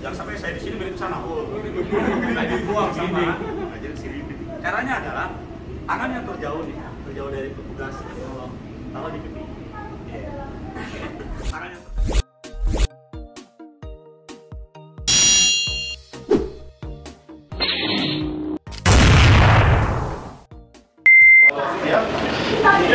Jangan sampai saya di sini beli ke sana. Oh, dibuang sama. Nah, jadi sini. Caranya adalah tangan yang terjauh nih, terjauh dari petugas. Taruh di pipi. Tangan yang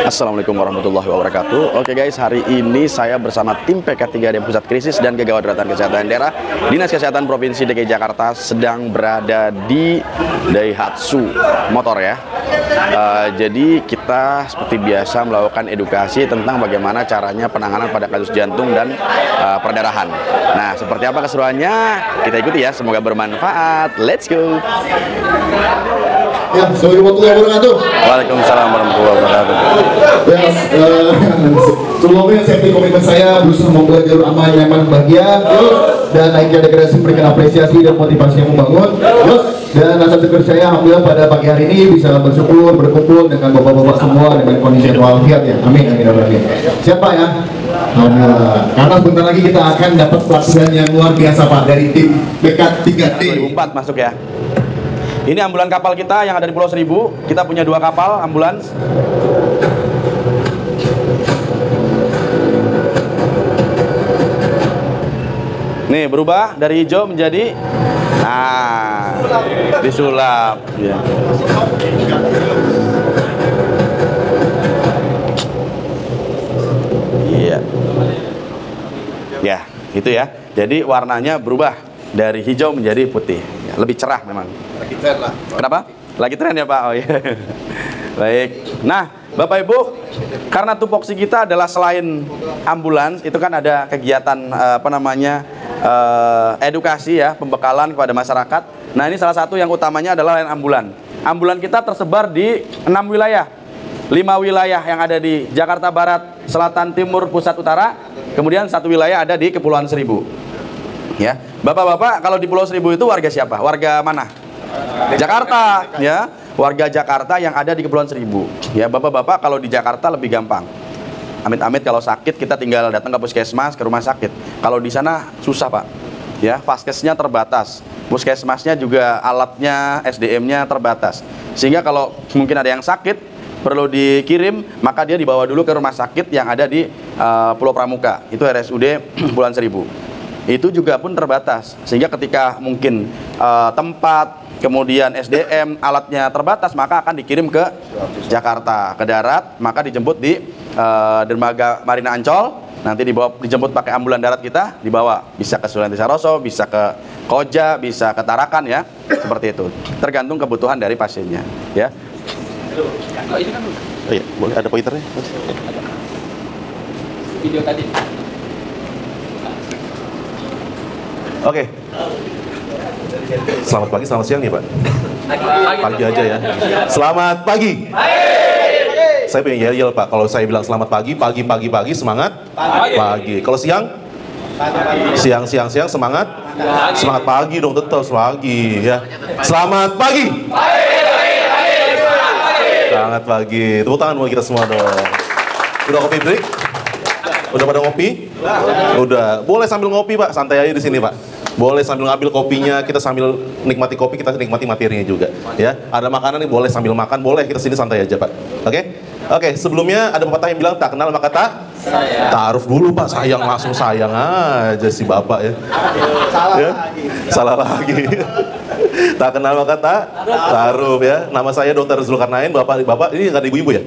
Assalamualaikum warahmatullahi wabarakatuh. Oke guys, hari ini saya bersama tim PK3D Pusat Krisis dan Kegawat Darurat Kesehatan Daerah Dinas Kesehatan Provinsi DKI Jakarta sedang berada di Daihatsu Motor ya. Jadi kita seperti biasa melakukan edukasi tentang bagaimana caranya penanganan pada kasus jantung dan perdarahan. Nah, seperti apa keseruannya? Kita ikuti ya, semoga bermanfaat. Let's go. Ya, assalamualaikum warahmatullahi wabarakatuh. Waalaikumsalam warahmatullahi wabarakatuh. Ya, sebelumnya safety komitmen saya berusaha membuat jalur aman, nyaman, bahagia, dan naiknya degradasi memberikan apresiasi dan motivasi yang membangun. Dan rasa syukur saya alhamdulillah pada pagi hari ini bisa bersyukur berkumpul dengan bapak-bapak semua dengan kondisi yang walafiat ya. Amin amin amin. Siapa ya? Alhamdulillah. Karena sebentar lagi kita akan dapat pelaksanaan yang luar biasa Pak dari tim PK3D. 2004 masuk ya. Ini ambulan kapal kita yang ada di Pulau Seribu. Kita punya 2 kapal ambulans. Nih berubah dari hijau menjadi disulap ya. Iya. Ya, gitu ya. Jadi warnanya berubah dari hijau menjadi putih. Ya, lebih cerah memang. Lagi tren lah. Kenapa? Lagi tren ya Pak? Oh iya. Baik. Nah, Bapak Ibu, karena tupoksi kita adalah selain ambulans, itu kan ada kegiatan edukasi ya, pembekalan kepada masyarakat. Nah, ini salah satu yang utamanya adalah layanan ambulan. Ambulan kita tersebar di 6 wilayah. 5 wilayah yang ada di Jakarta Barat, Selatan, Timur, Pusat, Utara. Kemudian 1 wilayah ada di Kepulauan Seribu. Ya, Bapak-bapak kalau di Pulau Seribu itu warga siapa? Warga mana? Jakarta, ya. Warga Jakarta yang ada di Kepulauan Seribu. Ya, Bapak-bapak kalau di Jakarta lebih gampang. Amit-amit kalau sakit kita tinggal datang ke puskesmas, ke rumah sakit. Kalau di sana susah, Pak. Ya, vaskesnya terbatas. Puskesmasnya juga alatnya, SDM-nya terbatas. Sehingga kalau mungkin ada yang sakit perlu dikirim, maka dia dibawa dulu ke rumah sakit yang ada di Pulau Pramuka. Itu RSUD Kepulauan Seribu. Itu juga pun terbatas, sehingga ketika mungkin tempat, kemudian SDM, alatnya terbatas, maka akan dikirim ke Jakarta, ke darat, maka dijemput di dermaga Marina Ancol, nanti dijemput pakai ambulan darat kita, dibawa, bisa ke Sulianti Saroso, bisa ke Koja, bisa ke Tarakan ya, seperti itu, tergantung kebutuhan dari pasiennya ya. Oh, ini kan Oh iya, boleh ada pointernya? video tadi. Oke. Selamat pagi, selamat siang nih Pak. Pagi aja ya. Selamat pagi. Saya pengen yel-yel Pak. Kalau saya bilang selamat pagi, pagi semangat. Pagi. Kalau siang? Siang semangat. Semangat pagi dong, tetap pagi ya. Selamat pagi. Sangat pagi. Tepuk tangan buat kita semua dong. Udah kopi break? Udah pada ngopi? Udah. Boleh sambil ngopi Pak, santai aja di sini Pak. Boleh sambil ngambil kopinya, kita sambil nikmati kopi, kita nikmati materinya juga. Ya, ada makanan nih boleh sambil makan, boleh kita sini santai aja Pak. Oke? Oke, sebelumnya ada pepatah yang bilang tak kenal maka tak sayang. Taaruf dulu Pak, sayang langsung sayang aja si Bapak ya. Salah lagi. Tak kenal maka tak taaruf ya. Nama saya Dr. Zulkarnain, Bapak ini nggak ada ibu-ibu ya?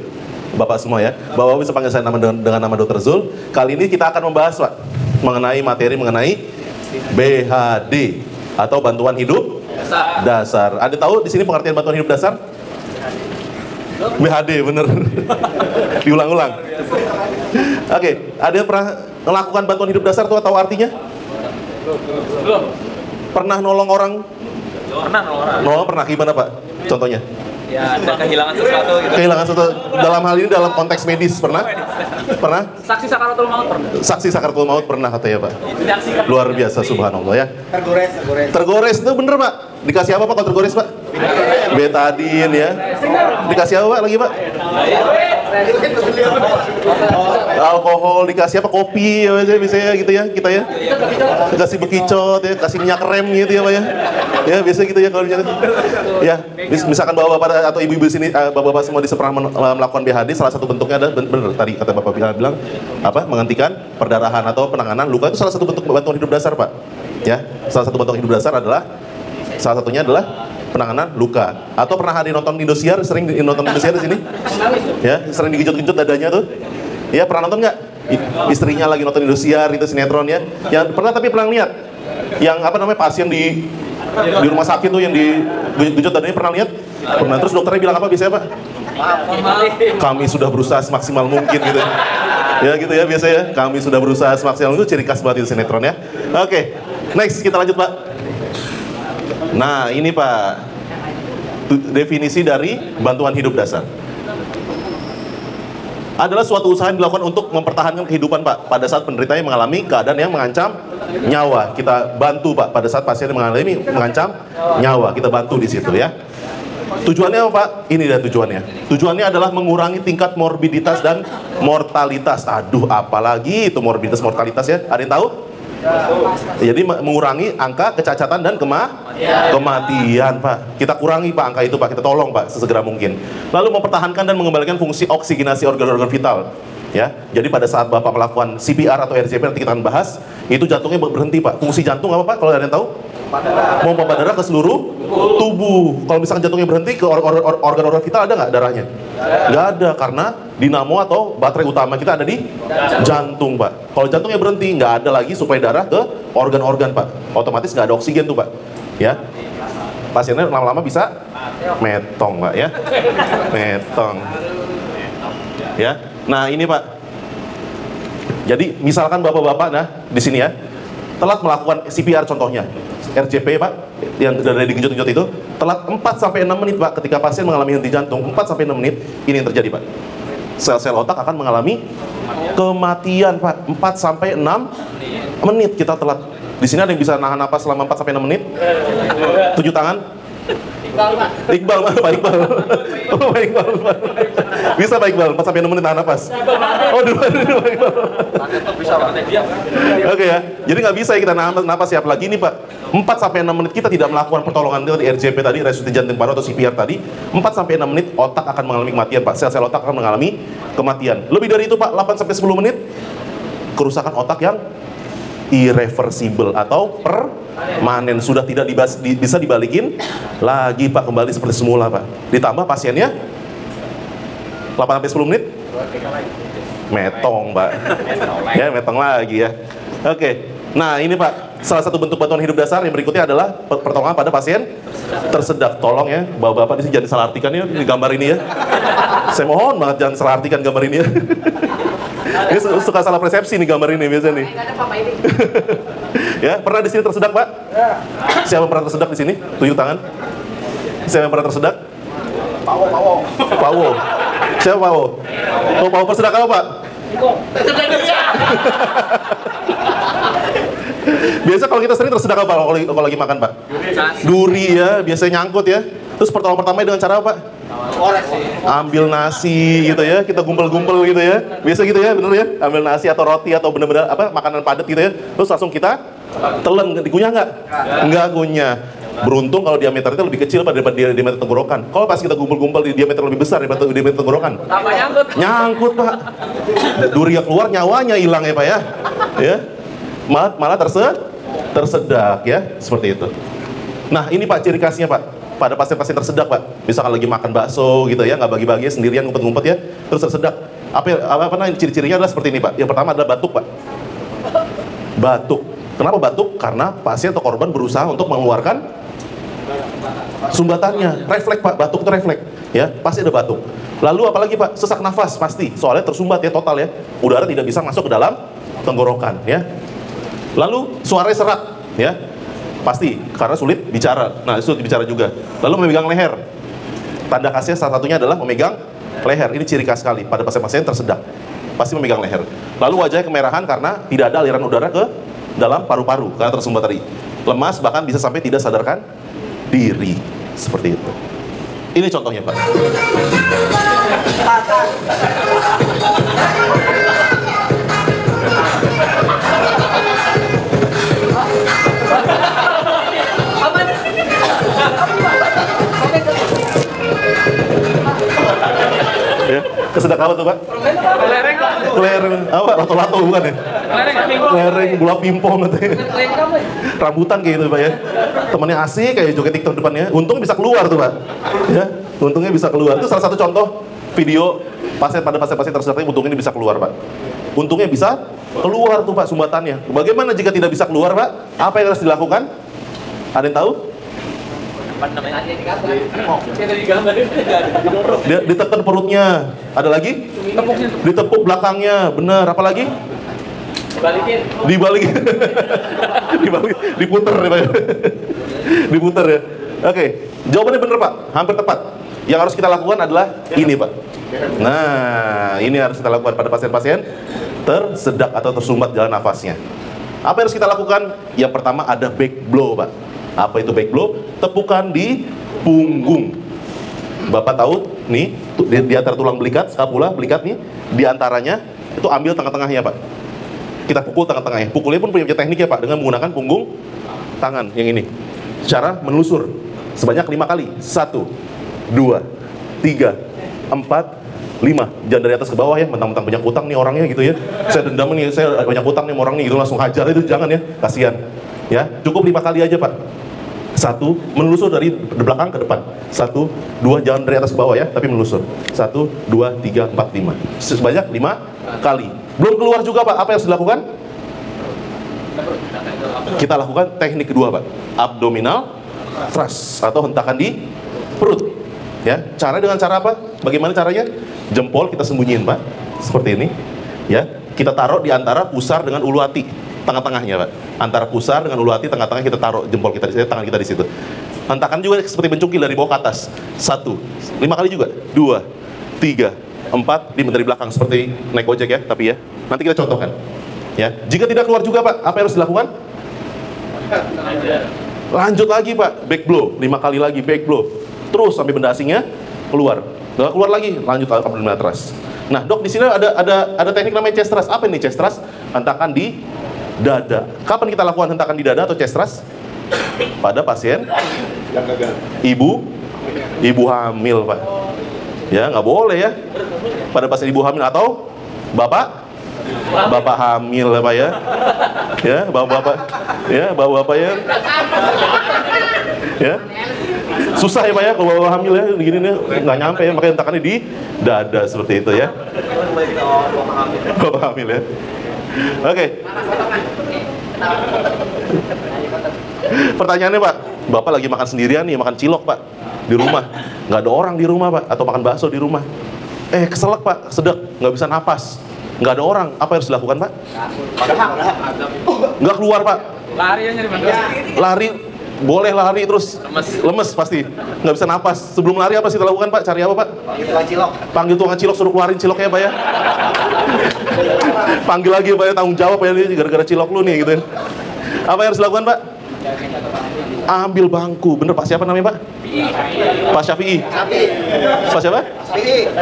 Bapak semua ya. Bapak bisa panggil saya dengan nama Dr. Zul. Kali ini kita akan membahas Pak mengenai materi mengenai BHD atau bantuan hidup dasar. Ada tahu di sini pengertian bantuan hidup dasar? BHD bener. Diulang-ulang. Oke, ada yang pernah melakukan bantuan hidup dasar tuh tahu artinya? Belum. Pernah nolong orang? Pernah nolong orang. Nolong pernah gimana Pak? Contohnya? Ya, ada kehilangan sesuatu gitu. Kehilangan sesuatu dalam hal ini dalam konteks medis pernah? Pernah? Saksi sakaratul maut pernah. Saksi sakaratul maut pernah katanya Pak. Menyaksikan. Luar biasa subhanallah ya. Tergores itu bener Pak. Dikasih apa Pak kalau tergores Pak? Betadin ya. Dikasih apa Pak lagi Pak? Alkohol dikasih apa? Kopi ya biasanya gitu ya kita ya. Kasih bekicot ya, kasih minyak rem gitu ya Pak ya. Ya biasa gitu ya kalau misalnya. Ya, misalkan bapak-bapak atau ibu-ibu sini, bapak-bapak semua pernah melakukan BHD, salah satu bentuknya adalah benar tadi kata Bapak bilang apa? Menghentikan perdarahan atau penanganan luka itu salah satu bentuk bantuan hidup dasar Pak. Ya, salah satu bantuan hidup dasar adalah salah satunya adalah penanganan luka. Atau pernah ada nonton Indosiar, sering nonton Indosiar di sini? Ya, sering digejut-gejut dadanya tuh. Ya, pernah nonton nggak? Istrinya lagi nonton Indosiar itu sinetron ya. Yang pernah tapi pernah lihat yang apa namanya pasien di rumah sakit tuh yang digejut dadanya, pernah lihat? Pernah. Terus dokternya bilang apa biasanya Pak? Kami sudah berusaha semaksimal mungkin gitu. Ya gitu ya biasa ya. Kami sudah berusaha semaksimal itu ciri khas banget itu sinetron ya. Oke, next kita lanjut Pak. Nah ini Pak, definisi dari bantuan hidup dasar adalah suatu usaha yang dilakukan untuk mempertahankan kehidupan Pak pada saat penderitanya mengalami keadaan yang mengancam nyawa. Kita bantu Pak pada saat pasien mengalami mengancam nyawa, kita bantu di situ ya. Tujuannya apa Pak? Ini dia tujuannya. Tujuannya adalah mengurangi tingkat morbiditas dan mortalitas. Aduh, apalagi itu morbiditas mortalitas ya? Ada yang tahu? Jadi mengurangi angka kecacatan dan kematian Pak. Kita kurangi Pak angka itu Pak, kita tolong Pak sesegera mungkin. Lalu mempertahankan dan mengembalikan fungsi oksigenasi organ-organ vital. Ya, jadi pada saat Bapak melakukan CPR atau RJP nanti kita akan bahas, itu jantungnya berhenti Pak. Fungsi jantung apa Pak kalau ada yang tahu? Memompa darah ke seluruh tubuh. Kalau misalkan jantungnya berhenti, ke organ-organ vital ada nggak darahnya? Nggak ada, karena dinamo atau baterai utama kita ada di jantung Pak. Kalau jantungnya berhenti, nggak ada lagi suplai darah ke organ-organ Pak. Otomatis nggak ada oksigen tuh Pak. Ya, pasiennya lama-lama bisa metong Pak ya, metong. Ya, nah ini Pak. Jadi misalkan bapak-bapak, nah di sini ya, telat melakukan CPR contohnya, RJP Pak, yang dari digejut-gejut itu, telat 4-6 menit Pak, ketika pasien mengalami henti jantung, 4-6 menit, ini yang terjadi Pak. Sel-sel otak akan mengalami kematian Pak, 4-6 menit kita telat. Di sini ada yang bisa nahan napas selama 4-6 menit? 7 tangan? Iqbal, Pak Iqbal. Oh, Pak Iqbal. Bisa Pak Iqbal, 4-6 menit tahan napas. Oh, dua Iqbal. Oke ya. Jadi nggak bisa kita nahan napas ya, apalagi ini Pak. 4-6 menit kita tidak melakukan pertolongan tadi RJP tadi, resusitasi jantung paru atau CPR tadi. 4-6 menit otak akan mengalami kematian Pak. Sel-sel otak akan mengalami kematian. Lebih dari itu Pak, 8-10 menit kerusakan otak yang irreversible atau permanen, sudah tidak bisa dibalikin lagi Pak, kembali seperti semula Pak. Ditambah pasiennya 8-10 menit metong Pak. Ya, metong lagi ya. Oke. Nah, ini Pak, salah satu bentuk bantuan hidup dasar yang berikutnya adalah pertolongan pada pasien tersedak. Tolong ya, bapak-bapak di sini jangan salah artikan ya di gambar ini ya. Saya mohon banget jangan salah artikan gambar ini ya. Ini suka salah persepsi nih gambar ini biasanya nih. Ya, pernah di sini tersedak Pak? Siapa pernah tersedak di sini? 7 tangan. Siapa yang pernah tersedak? Pawo. Siapa Pawo? Oh, Pawo tersedak apa Pak? Biasa kalau kita sering tersedak apa kalau lagi makan Pak? Duri ya, biasanya nyangkut ya. Terus pertolongan pertamanya dengan cara apa Pak? Ambil nasi gitu ya, kita gumpel-gumpel gitu ya, biasa gitu ya, bener ya, ambil nasi atau roti atau bener-bener apa makanan padat gitu ya, terus langsung kita telan, dikunyah nggak? Nggak kunyah. Beruntung kalau diameternya lebih kecil daripada diameter tenggorokan. Kalau pas kita gumpel-gumpel di diameter lebih besar daripada diameter tenggorokan, nyangkut Pak, duri keluar, nyawanya hilang ya Pak ya, ya malah tersedak ya, seperti itu. Nah ini Pak ciri khasnya Pak. Pada pasien-pasien tersedak Pak, misalkan lagi makan bakso gitu ya, nggak bagi-bagi sendirian ngumpet-ngumpet ya, terus tersedak. Apa ciri-cirinya adalah seperti ini Pak. Yang pertama adalah batuk Pak. Batuk. Kenapa batuk? Karena pasien atau korban berusaha untuk mengeluarkan sumbatannya. Refleks Pak, batuk itu refleks. Ya, pasti ada batuk. Lalu apalagi Pak? Sesak nafas pasti. Soalnya tersumbat ya total ya. Udara tidak bisa masuk ke dalam tenggorokan ya. Lalu suaranya serak ya. Pasti, karena sulit bicara. Nah, sulit bicara juga. Lalu memegang leher. Tanda khasnya salah satunya adalah memegang leher. Ini ciri khas sekali pada pasien-pasien tersedak. Pasti memegang leher. Lalu wajahnya kemerahan karena tidak ada aliran udara ke dalam paru-paru karena tersumbat tadi. Lemas, bahkan bisa sampai tidak sadarkan diri. Seperti itu. Ini contohnya Pak. Apa tuh Pak? Kelereng lah. Kelereng, apa? Lato-lato bukan ya? Kelereng minggu. Kelereng, bola pimpong katanya. Rambutan kayak gitu Pak ya. Temannya asik kayak joget TikTok depannya. Untung bisa keluar tuh Pak. Ya, untungnya bisa keluar. Itu salah satu contoh video pasien tersebut untungnya bisa keluar Pak. Untungnya bisa keluar tuh Pak sumbatannya. Bagaimana jika tidak bisa keluar Pak? Apa yang harus dilakukan? Ada yang tahu? Dia ditekan perutnya. Ada lagi? Ditepuk belakangnya. Bener. Apa lagi? Dibalikin. Diputer ya Pak. Diputer ya. Oke, jawabannya bener Pak. Hampir tepat. Yang harus kita lakukan adalah ini Pak. Nah, ini harus kita lakukan pada pasien-pasien tersedak atau tersumbat jalan nafasnya. Apa yang harus kita lakukan? Yang pertama ada back blow Pak. Apa itu back blow? Tepukan di punggung. Bapak tahu nih, di antara tulang belikat, skapula, belikat nih, di antaranya itu ambil tengah-tengahnya Pak. Kita pukul tengah-tengahnya. Pukulnya pun punya tekniknya Pak, dengan menggunakan punggung tangan yang ini. Secara menelusur sebanyak 5 kali. 1, 2, 3, 4, 5. Jangan dari atas ke bawah ya, mentang-mentang banyak utang nih orangnya gitu ya. Saya dendam nih, saya banyak utang nih sama orang nih gitu, langsung hajar itu jangan ya, kasihan. Ya, cukup 5 kali aja Pak. 1, menelusur dari belakang ke depan. 1, 2, jangan dari atas ke bawah ya, tapi menelusur. 1, 2, 3, 4, 5. Sebanyak 5 kali. Belum keluar juga Pak, apa yang harus dilakukan? Kita lakukan teknik kedua Pak, abdominal thrust atau hentakan di perut. Ya, cara dengan cara apa? Bagaimana caranya? Jempol kita sembunyiin Pak, seperti ini. Ya, kita taruh di antara pusar dengan ulu hati, tengah-tengahnya Pak. Antara pusar dengan ulu hati, tengah-tengah kita taruh jempol kita di situ, tangan kita di situ. Hentakan juga seperti mencungkil dari bawah ke atas. 1, 5 kali juga. 2, 3, 4, 5 dari belakang seperti naik ojek ya, tapi ya. Nanti kita contohkan. Ya, jika tidak keluar juga Pak, apa yang harus dilakukan? Lanjut lagi Pak, back blow, 5 kali lagi back blow. Terus sampai benda asingnya keluar. Nggak keluar lagi, lanjut abdominal thrust. Nah dok, di sini ada teknik namanya chest thrust. Apa ini chest thrust? Hentakan di dada. Kapan kita lakukan hentakan di dada atau chest thrust? Pada pasien yang gagal. Ibu hamil Pak. Ya nggak boleh ya. Pada pasien ibu hamil atau bapak hamil ya Pak ya. Ya bapak ya. Ya. Susah ya Pak ya kalau bapak hamil ya, begini nih nggak nyampe ya, makanya hentakannya di dada seperti itu ya. Bapak hamil ya. Oke. Pertanyaannya Pak, Bapak lagi makan sendirian nih, makan cilok Pak di rumah, nggak ada orang di rumah Pak, atau makan bakso di rumah. Keselak Pak, sedek, nggak bisa napas, nggak ada orang, apa yang harus dilakukan Pak? Nggak keluar Pak. Lari aja Lari. Boleh lari terus, lemes pasti, nggak bisa napas. Sebelum lari apa sih kita lakukan Pak? Cari apa Pak? Panggil tukang cilok, suruh keluarin ciloknya Pak ya. Panggil lagi Pak ya, tanggung jawab ya, gara-gara cilok lu nih gitu ya. Apa yang harus dilakukan Pak? Ambil bangku, bener Pak, siapa namanya Pak? Pak Syafi'i. Pak siapa?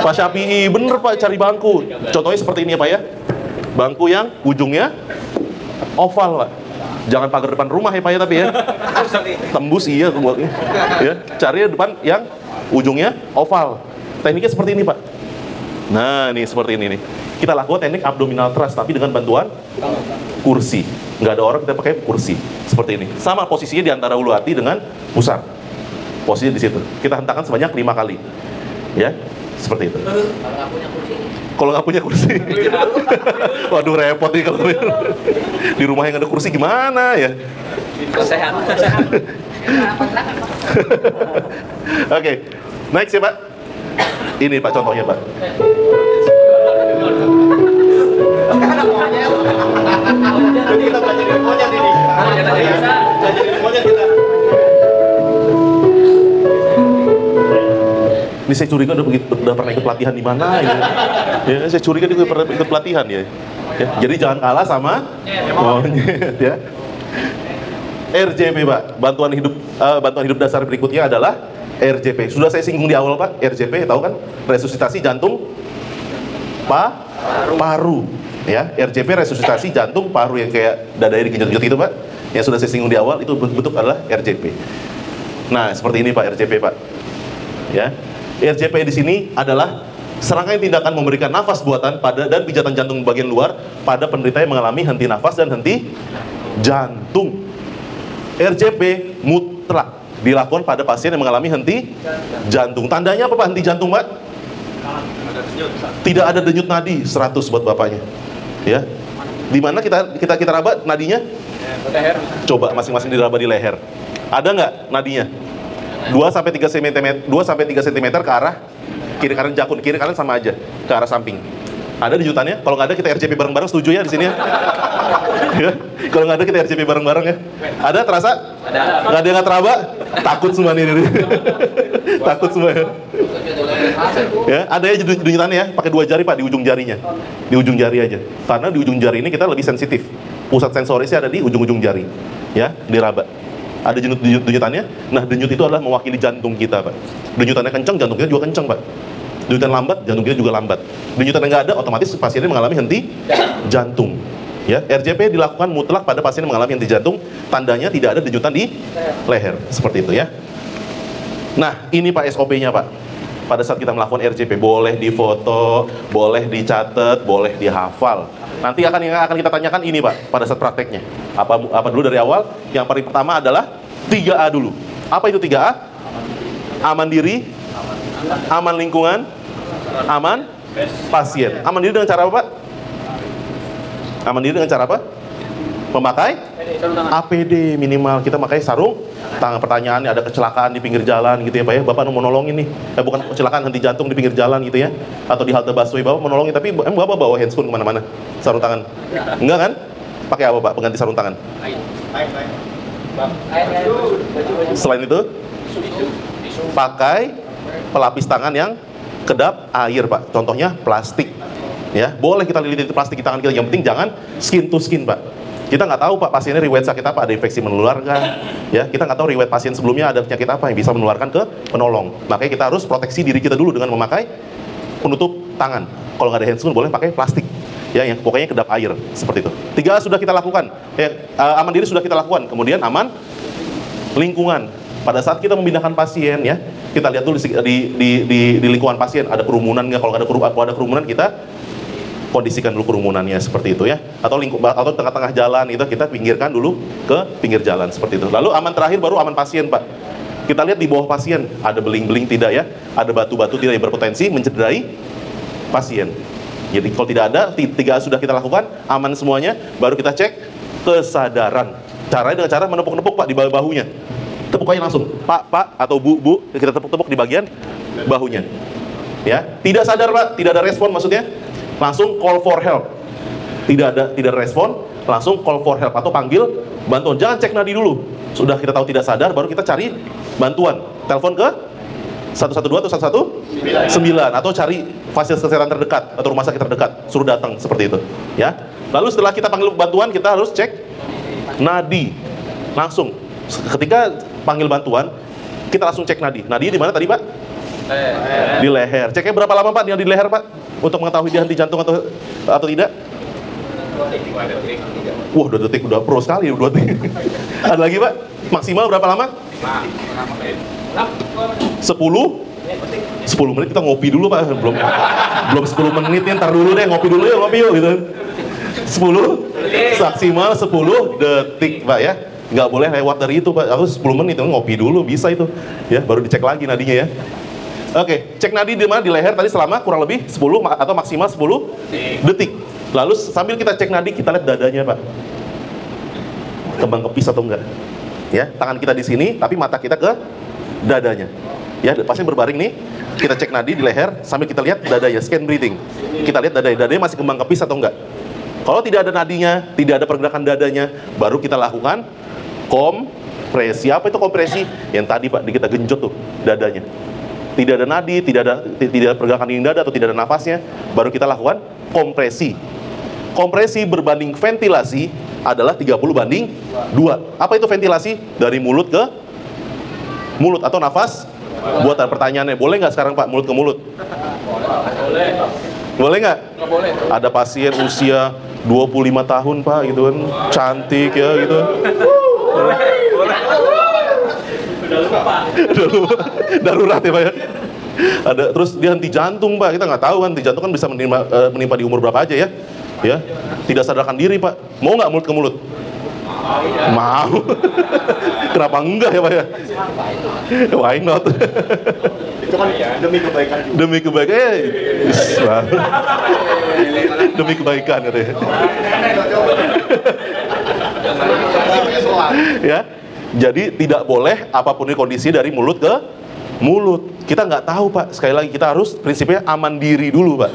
Pak Syafi'i, bener Pak, cari bangku. Contohnya seperti ini ya Pak ya. Bangku yang ujungnya oval Pak. Jangan pagar depan rumah ya Pak ya, tapi ya tembus iya ya. Cari depan yang ujungnya oval. Tekniknya seperti ini Pak. Nah ini seperti ini nih. Kita lakukan teknik abdominal thrust tapi dengan bantuan kursi. Nggak ada orang, kita pakai kursi seperti ini. Sama posisinya di antara ulu hati dengan pusar. Posisinya di situ. Kita hentakan sebanyak 5 kali. Ya, seperti itu. Kalau nggak punya kursi, waduh repot nih kalau di rumah yang ada kursi gimana ya? Sehat. Oke, next ya Pak. Ini Pak contohnya Pak. Jadi kita belajar dari monyet ini. Belajar dari monyet kita. Ini saya curiga udah pernah ikut pelatihan di mana ya. Ya, saya curiga dia pernah ikut pelatihan ya. Jadi jangan kalah sama monyet ya. RJP Pak, bantuan hidup dasar berikutnya adalah RJP. Sudah saya singgung di awal Pak, RJP tahu kan? Resusitasi jantung paru. Ya, RJP resusitasi jantung paru yang kayak dadanya digenjot-genjot gitu Pak. Yang sudah saya singgung di awal itu bentuk adalah RJP. Nah, seperti ini Pak RJP Pak. Ya. RJP di sini adalah serangkaian tindakan memberikan nafas buatan pada dan pijatan jantung bagian luar pada penderita yang mengalami henti nafas dan henti jantung. RJP mutlak dilakukan pada pasien yang mengalami henti jantung. Tandanya apa Pak henti jantung Pak? Tidak ada denyut nadi 100 buat bapaknya. Ya. Di mana kita raba nadinya? Leher. Coba masing-masing diraba di leher. Ada nggak nadinya? 2 sampai 3 cm, 2 sampai 3 cm ke arah kiri kanan jakun, kiri kanan sama aja, ke arah samping. Ada denyutannya? Kalau nggak ada kita RJP bareng-bareng, setuju ya di sini ya? Ya? Kalau nggak ada kita RJP bareng-bareng ya? Ada terasa? Ada. Nggak ada yang nggak teraba? Takut semua nih. Takut semua ya? Ya, ada ya denyutannya ya, pakai 2 jari Pak di ujung jarinya. Di ujung jari aja. Karena di ujung jari ini kita lebih sensitif. Pusat sensorisnya ada di ujung-ujung jari. Ya, diraba. Ada denyutannya. Nah, denyut itu adalah mewakili jantung kita, Pak. Denyutannya kencang, jantung kita juga kencang, Pak. Denyutan lambat, jantung kita juga lambat. Denyutan yang nggak ada, otomatis pasiennya mengalami henti jantung. Ya, RJP dilakukan mutlak pada pasien yang mengalami henti jantung. Tandanya tidak ada denyutan di leher, seperti itu ya. Nah, ini Pak SOP-nya, Pak. Pada saat kita melakukan RJP, boleh difoto, boleh dicatat, boleh dihafal. Nanti yang akan kita tanyakan ini Pak, pada saat prakteknya. Apa dulu dari awal? Yang paling pertama adalah 3A dulu. Apa itu 3A? Aman diri, aman lingkungan, aman pasien. Aman diri dengan cara apa Pak? Aman diri dengan cara apa? Memakai APD minimal. Kita pakai sarung tangan. Pertanyaannya ada kecelakaan di pinggir jalan gitu ya Pak ya. Bapak mau nolongin nih. Bukan kecelakaan henti jantung di pinggir jalan gitu ya. Atau di halte busway Bapak mau nolongin. Tapi Bapak bawa handscoon kemana-mana. Sarung tangan. Enggak kan? Pakai apa Pak pengganti sarung tangan? Selain itu? Pakai pelapis tangan yang kedap air Pak. Contohnya plastik. Ya, boleh kita lilitin plastik di tangan kita. Yang penting jangan skin to skin Pak. Kita nggak tahu Pak pasiennya riwayat sakit apa, ada infeksi menular kah? Ya, kita nggak tahu riwayat pasien sebelumnya ada penyakit apa yang bisa menularkan ke penolong. Makanya kita harus proteksi diri kita dulu dengan memakai penutup tangan. Kalau nggak ada handscoon boleh pakai plastik. Ya, yang pokoknya kedap air seperti itu. 3 sudah kita lakukan. Ya, aman diri sudah kita lakukan. Kemudian aman lingkungan. Pada saat kita memindahkan pasien ya, kita lihat dulu di lingkungan pasien ada kerumunan nggak? Kalau ada kerumunan kita kondisikan dulu kerumunannya seperti itu ya, atau tengah-tengah jalan itu kita pinggirkan dulu ke pinggir jalan seperti itu. Lalu aman terakhir baru aman pasien Pak. Kita lihat di bawah pasien ada beling-beling tidak ya, ada batu-batu tidak yang berpotensi mencederai pasien. Jadi kalau tidak ada, 3 sudah kita lakukan, aman semuanya, baru kita cek kesadaran. Caranya dengan cara menepuk-nepuk Pak di bahunya. Tepuk aja langsung, Pak atau Bu, kita tepuk-tepuk di bagian bahunya. Ya, tidak sadar Pak, tidak ada respon maksudnya. Langsung call for help. Tidak ada respon, langsung call for help atau panggil bantuan. Jangan cek nadi dulu. Sudah kita tahu tidak sadar, baru kita cari bantuan. Telepon ke 112 atau 119 atau cari fasilitas kesehatan terdekat atau rumah sakit terdekat. Suruh datang seperti itu, ya. Lalu setelah kita panggil bantuan, kita harus cek nadi. Langsung. Ketika panggil bantuan, kita langsung cek nadi. Nadi di mana tadi, Pak? Di leher. Ceknya berapa lama Pak di leher Pak? Untuk mengetahui dia henti jantung atau tidak? 2 detik. Wah, 2 detik udah pro sekali 2 detik. Ada lagi Pak? Maksimal berapa lama? 10 menit kita ngopi dulu Pak. Belum 10 menit ya, ntar dulu deh ngopi dulu ya, ngopi yuk gitu. 10 maksimal 10 detik Pak ya. Nggak boleh lewat dari itu Pak. Harus 10 menit itu ngopi dulu bisa itu. Ya, baru dicek lagi nadinya ya. Oke, cek nadi di mana? Di leher tadi selama kurang lebih 10 atau maksimal 10 detik. Lalu sambil kita cek nadi, kita lihat dadanya, Pak. Kembang kepis atau enggak? Ya, tangan kita di sini, tapi mata kita ke dadanya. Ya, pasien berbaring nih, kita cek nadi di leher, sambil kita lihat dadanya, scan breathing. Kita lihat dadanya masih kembang kepis atau enggak. Kalau tidak ada nadinya, tidak ada pergerakan dadanya, baru kita lakukan kompresi. Apa itu kompresi? Yang tadi Pak, kita genjot tuh dadanya. Tidak ada nadi, tidak ada pergerakan dinding dada atau tidak ada nafasnya, baru kita lakukan kompresi. Kompresi berbanding ventilasi adalah 30/2. Apa itu ventilasi? Dari mulut ke mulut atau nafas buatan. Pertanyaannya, boleh nggak sekarang Pak mulut ke mulut? Boleh. Boleh nggak? Nggak boleh. Ada pasien usia 25 tahun Pak, gitu kan, cantik ya gitu. Udah lupa Pak. Darurat ya Pak ya. Ada terus dia henti jantung Pak, kita nggak tahu kan henti jantung kan bisa menimpa di umur berapa aja ya. Ya, tidak sadarkan diri Pak. Mau nggak mulut ke mulut? Mau. Kenapa enggak ya Pak ya? Why not? Itu kan demi kebaikan juga. Demi kebaikan. Demi kebaikan katanya. Ya. Jadi tidak boleh apapun kondisi dari mulut ke mulut. Kita nggak tahu Pak. Sekali lagi kita harus prinsipnya aman diri dulu Pak.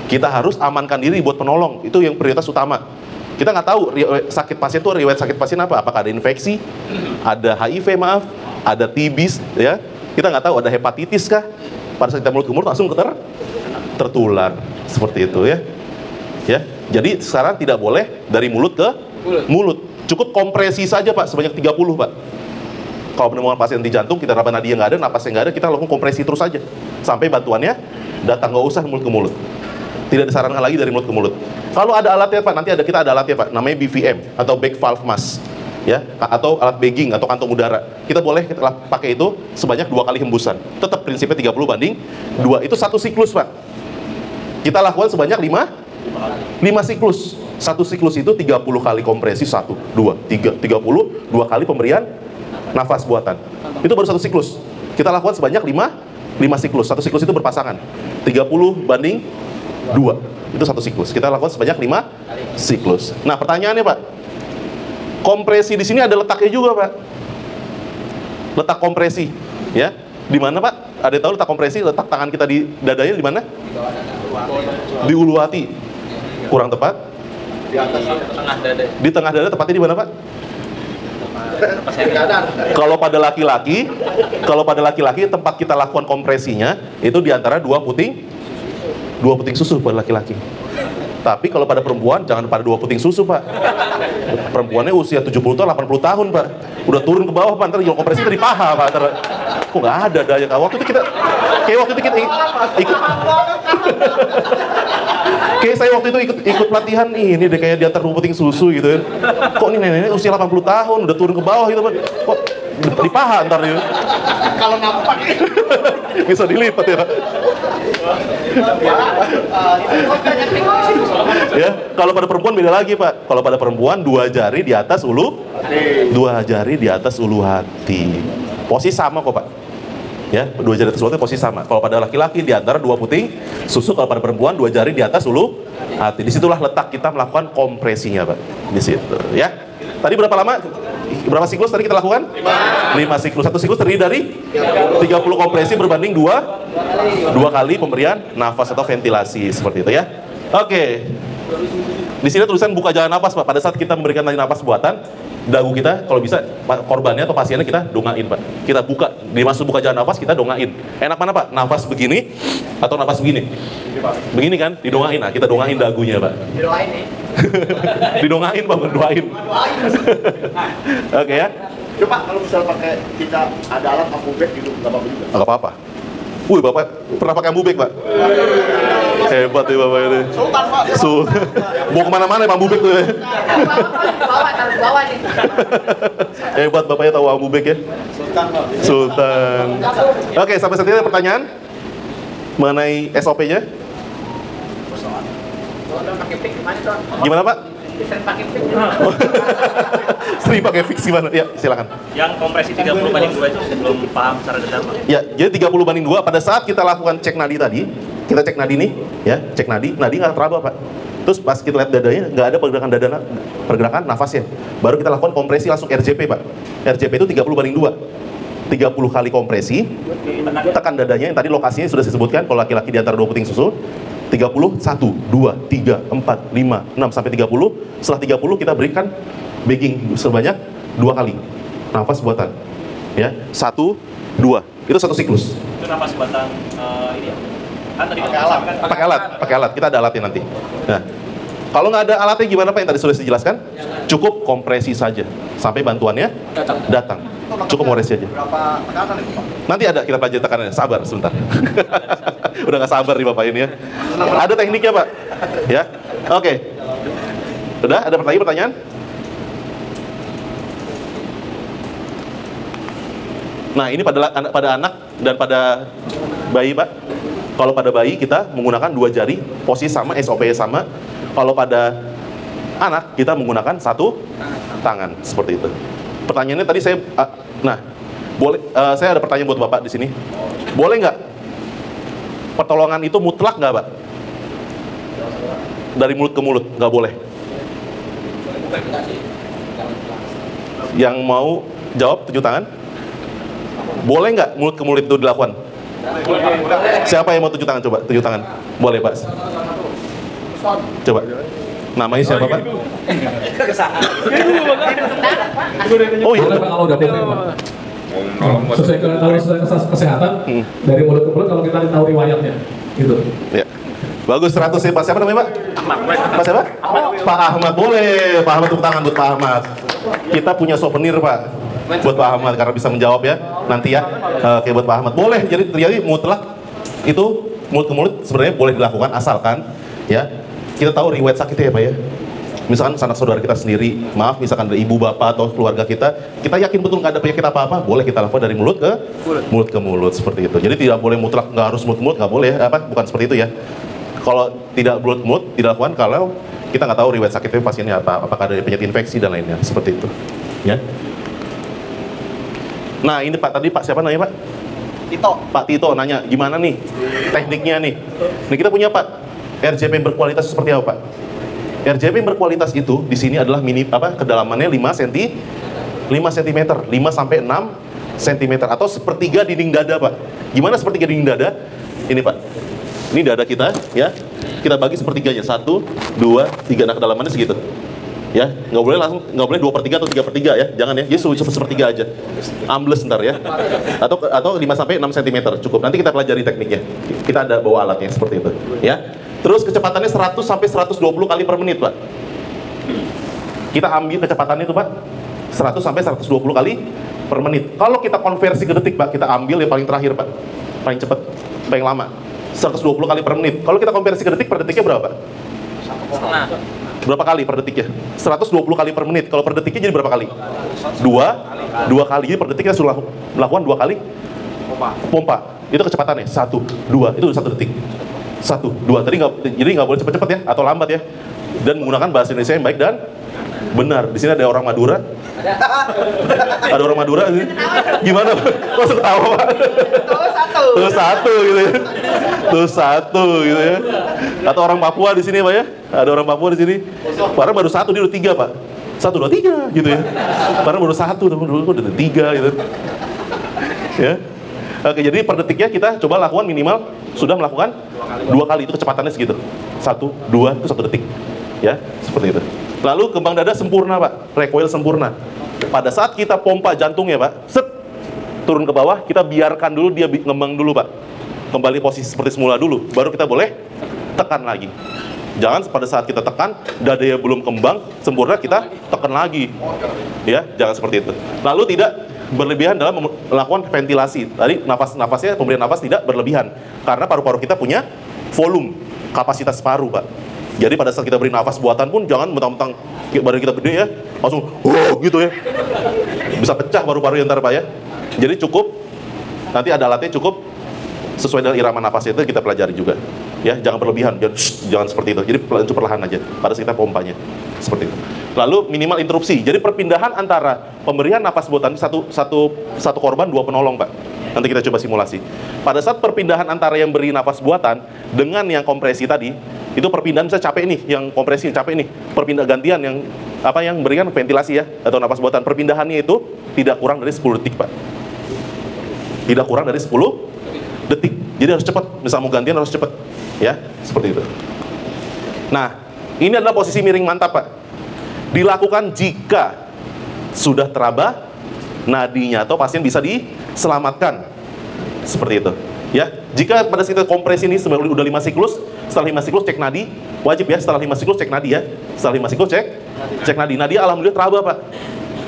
Kita harus amankan diri buat penolong. Itu yang prioritas utama. Kita nggak tahu sakit pasien itu riwayat sakit pasien apa. Apakah ada infeksi, ada HIV maaf, ada TB ya. Kita nggak tahu ada hepatitis kah. Pada saat kita mulut ke mulut langsung tertular seperti itu ya. Ya. Jadi sekarang tidak boleh dari mulut ke mulut. Cukup kompresi saja Pak sebanyak 30 Pak. Kalau menemukan pasien di jantung, kita raba nadi yang nggak ada, napasnya nggak ada, kita lakukan kompresi terus saja sampai bantuannya datang, nggak usah mulut ke mulut. Tidak disarankan lagi dari mulut ke mulut. Kalau ada alatnya Pak, nanti kita ada alatnya Pak, namanya BVM atau back valve mask, ya, atau alat bagging atau kantong udara. Kita boleh pakai itu sebanyak 2 kali hembusan. Tetap prinsipnya 30/2. Itu 1 siklus Pak. Kita lakukan sebanyak 5 siklus. 1 siklus itu 30 kali kompresi, 1, 2, 3, 30, 2 kali pemberian nafas buatan. Itu baru 1 siklus. Kita lakukan sebanyak 5 siklus. 1 siklus itu berpasangan. 30/2. Itu 1 siklus. Kita lakukan sebanyak 5 siklus. Nah, pertanyaannya Pak, kompresi di sini ada letaknya juga Pak. Letak kompresi, ya. Di mana Pak? Ada yang tahu letak kompresi? Letak tangan kita di dadanya di mana? Di ulu hati. Kurang tepat? Di atas Tengah dada. Di tengah dada, tepatnya di mana Pak? Kalau pada laki-laki tempat kita lakukan kompresinya itu di antara 2 puting susu pada laki-laki. Tapi kalau pada perempuan jangan pada 2 puting susu Pak. Perempuannya usia 70 tahun, 80 tahun Pak. Udah turun ke bawah Pak, ntar yang kompresi itu di paha Pak. Kok nggak ada daya Kak? Waktu itu kita ikut. Kayak saya waktu itu ikut pelatihan ini deh, kayak diantar 2 puting susu gitu kan. Kok nih nenek usia 80 tahun udah turun ke bawah gitu Pak. Kok di paha ntar ya. kalau nampak Bisa dilipat ya Pak. Ya, kalau pada perempuan beda lagi Pak. Kalau pada perempuan 2 jari di atas ulu, 2 jari di atas ulu hati. Posisi sama kok Pak. Ya, 2 jari di atas ulu hati posisi sama. Kalau pada laki-laki di antara 2 puting susu, kalau pada perempuan 2 jari di atas ulu hati. Disitulah letak kita melakukan kompresinya Pak. Di situ ya. Tadi berapa lama? Berapa siklus tadi kita lakukan? 5 siklus. 1 siklus terdiri dari 30 kompresi berbanding 2 kali pemberian nafas atau ventilasi seperti itu ya. Oke. Di sini tulisan buka jalan nafas Pak. Pada saat kita memberikan nafas buatan, dagu kita kalau bisa korbannya atau pasiennya kita dongain Pak. Kita buka, dimaksud buka jalan nafas kita dongain. Enak mana Pak? Nafas begini atau nafas begini? Begini kan? Didongain. Nah, kita dongain dagunya Pak. Didoain nih. Didongain Pak, berdoain. Oke ya. coba kalau misal pakai kita ada alat ambubek gitu nggak apa-apa juga. Nggak apa-apa. Wih, Bapak pernah pakai ambubek, Pak? Hebat ya Bapak ini. Sultan Pak. Mau kemana-mana ya ambubek tuh ya. Taruh bawah nih. Hebat Bapaknya tahu ambubek ya. Sultan Pak. Sultan. Oke, sampai saat ini ada pertanyaan mengenai SOP-nya? Pakai pick gimana tuh? Gimana Pak? Sering pakai pick. Sering pakai fix gimana? Ya, silakan. Yang kompresi 30/2 itu belum paham secara detail Pak. Ya, jadi 30/2 pada saat kita lakukan cek nadi tadi, kita cek nadi nih, ya, cek nadi nggak teraba Pak. Terus pas kita lihat dadanya, nggak ada pergerakan nafasnya. Baru kita lakukan kompresi langsung RJP Pak. RJP itu 30/2. 30 kali kompresi, tekan dadanya yang tadi lokasinya sudah saya sebutkan, kalau laki-laki di antara 2 puting susu, 30, 1, 2, 3, 4, 5, 6, sampai 30. Setelah 30 kita berikan bagging sebanyak 2 kali. Nafas buatan. Ya, 1, 2. Itu 1 siklus. Itu nafas buatan ini ya. Kan tadi Pakai alat. kan Pakai alat. Kita ada alatnya nanti. Nah, kalau nggak ada alatnya gimana Pak yang tadi sudah dijelaskan? Cukup kompresi saja sampai bantuannya datang. Cukup kompresi aja. Berapa tekanan itu Pak? Nanti ada kita pelajari tekanannya. Sabar sebentar. Udah nggak sabar nih Bapak ini ya. Ada tekniknya Pak. Ya. Oke. Udah ada pertanyaan? Nah, ini pada anak dan pada Bayi Pak. Kalau pada bayi kita menggunakan 2 jari, posisi sama, SOP sama. Kalau pada anak kita menggunakan 1 tangan, seperti itu. Pertanyaannya tadi saya, saya ada pertanyaan buat Bapak di sini. Boleh nggak pertolongan itu mutlak nggak Pak? Dari mulut ke mulut, nggak boleh. Yang mau jawab tunjuk tangan. Boleh nggak mulut ke mulut itu dilakukan? Siapa yang mau tunjuk tangan? Coba tunjuk tangan. Boleh Pak. Coba. Namanya siapa Pak? Oh iya. Kalau udah sesuai kesehatan dari mulut ke mulut kalau kita tahu riwayatnya gitu. Ya. Bagus 100 ya Pak. Siapa namanya Pak? Pak siapa? Pak Ahmad. Boleh. Pak Ahmad, tepuk tangan buat Pak Ahmad. Kita punya souvenir Pak buat Pak Ahmad karena bisa menjawab ya nanti ya. Oke, buat Pak Ahmad. Boleh. Jadi mutlak itu mulut ke mulut sebenarnya boleh dilakukan asalkan ya kita tahu riwayat sakitnya ya Pak ya. Misalkan sanak saudara kita sendiri, maaf misalkan dari ibu bapak atau keluarga kita yakin betul nggak ada penyakit apa-apa, boleh kita lakukan dari mulut ke mulut seperti itu. Jadi tidak boleh mutlak, nggak harus mulut ke mulut, nggak boleh bukan seperti itu ya. Kalau tidak mulut ke mulut dilakukan kalau kita nggak tahu riwayat sakitnya pasiennya apa, apakah ada penyakit infeksi dan lainnya seperti itu ya. Nah ini Pak, tadi Pak siapa nanya Pak? Tito. Pak Tito nanya gimana nih tekniknya nih. Nah kita punya Pak RJP berkualitas seperti apa Pak? RJP berkualitas itu di sini adalah kedalamannya 5 cm, 5 sampai 6 cm atau sepertiga dinding dada Pak. Gimana sepertiga dinding dada? Ini Pak. Ini dada kita ya. Kita bagi sepertiganya 1, 2, 3. Nah kedalamannya segitu. Ya, nggak boleh 2/3 atau 3/3 ya. Jangan ya. Jadi sepertiga aja. Ambles ntar ya. Atau 5 sampai 6 cm cukup. Nanti kita pelajari tekniknya. Kita ada bawa alatnya seperti itu ya. Terus kecepatannya 100 sampai 120 kali per menit, Pak. Kita ambil kecepatannya itu, Pak, 100 sampai 120 kali per menit. Kalau kita konversi ke detik, Pak, kita ambil yang paling terakhir, Pak. Paling cepat, paling lama. 120 kali per menit. Kalau kita konversi ke detik, per detiknya berapa? Berapa kali per detiknya? 120 kali per menit. Kalau per detiknya jadi berapa kali? 2 kali. Jadi per detik kita sudah melakukan 2 kali pompa. Itu kecepatannya 1, 2. Itu 1 detik. 1, 2. Jadi nggak boleh cepet-cepet ya, atau lambat ya. Dan menggunakan bahasa Indonesia yang baik dan benar. Di sini ada orang Madura. Ada orang Madura sih. Gimana Pak? Langsung ketawa Pak. Tuh satu gitu ya. Tuh satu gitu ya. Atau orang Papua di sini Pak ya. Ada orang Papua di sini. Padahal baru 1, dia udah 3 Pak. 1, 2, 3 gitu ya. Padahal baru 1, dulu udah 3 gitu. Ya. Oke, jadi per detiknya kita coba lakukan minimal sudah melakukan 2 kali, itu kecepatannya segitu. 1, 2, itu 1 detik. Ya, seperti itu. Lalu kembang dada sempurna, Pak. Recoil sempurna. Pada saat kita pompa jantungnya, Pak, set, turun ke bawah, kita biarkan dulu dia ngembang dulu, Pak. Kembali posisi seperti semula dulu, baru kita boleh tekan lagi. Jangan pada saat kita tekan, dadanya belum kembang sempurna, kita tekan lagi. Ya, jangan seperti itu. Lalu tidak berlebihan dalam melakukan ventilasi. Tadi nafasnya, pemberian nafas tidak berlebihan. Karena paru-paru kita punya volume, kapasitas paru, Pak. Jadi pada saat kita beri nafas buatan pun jangan mentang-mentang badan kita gede ya, langsung gitu ya. Bisa pecah paru-paru ntar Pak ya. Jadi cukup, nanti ada alatnya cukup sesuai dengan irama nafasnya, itu kita pelajari juga. Ya, jangan berlebihan, jangan seperti itu. Jadi perlahan aja pada saat kita pompanya. Seperti itu. Lalu minimal interupsi. Jadi perpindahan antara pemberian nafas buatan satu korban 2 penolong, Pak. Nanti kita coba simulasi. Pada saat perpindahan antara yang beri nafas buatan dengan yang kompresi tadi, itu perpindahan bisa capek nih, yang kompresi capek nih. Perpindah gantian yang berikan ventilasi ya atau nafas buatan. Perpindahannya itu tidak kurang dari 10 detik, Pak. Tidak kurang dari 10 detik. Jadi harus cepat. Misal mau gantian harus cepat. Ya, seperti itu. Nah, ini adalah posisi miring mantap, Pak. Dilakukan jika sudah teraba nadinya atau pasien bisa diselamatkan. Seperti itu. Ya, jika pada saat kompresi ini sudah 5 siklus, setelah 5 siklus cek nadi, wajib ya, setelah 5 siklus cek nadi ya. Setelah 5 siklus cek nadi. Nadi alhamdulillah teraba, Pak.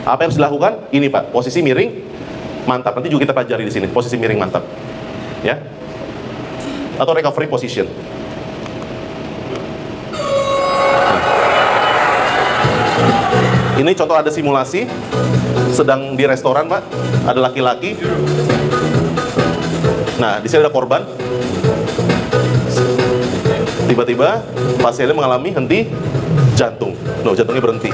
Apa yang harus dilakukan? Ini, Pak, posisi miring mantap. Nanti juga kita pelajari di sini, posisi miring mantap. Ya. Atau recovery position. Ini contoh ada simulasi sedang di restoran, Pak. Ada laki-laki Nah, di sini ada korban. Tiba-tiba pasiennya mengalami henti jantung. No, jantungnya berhenti.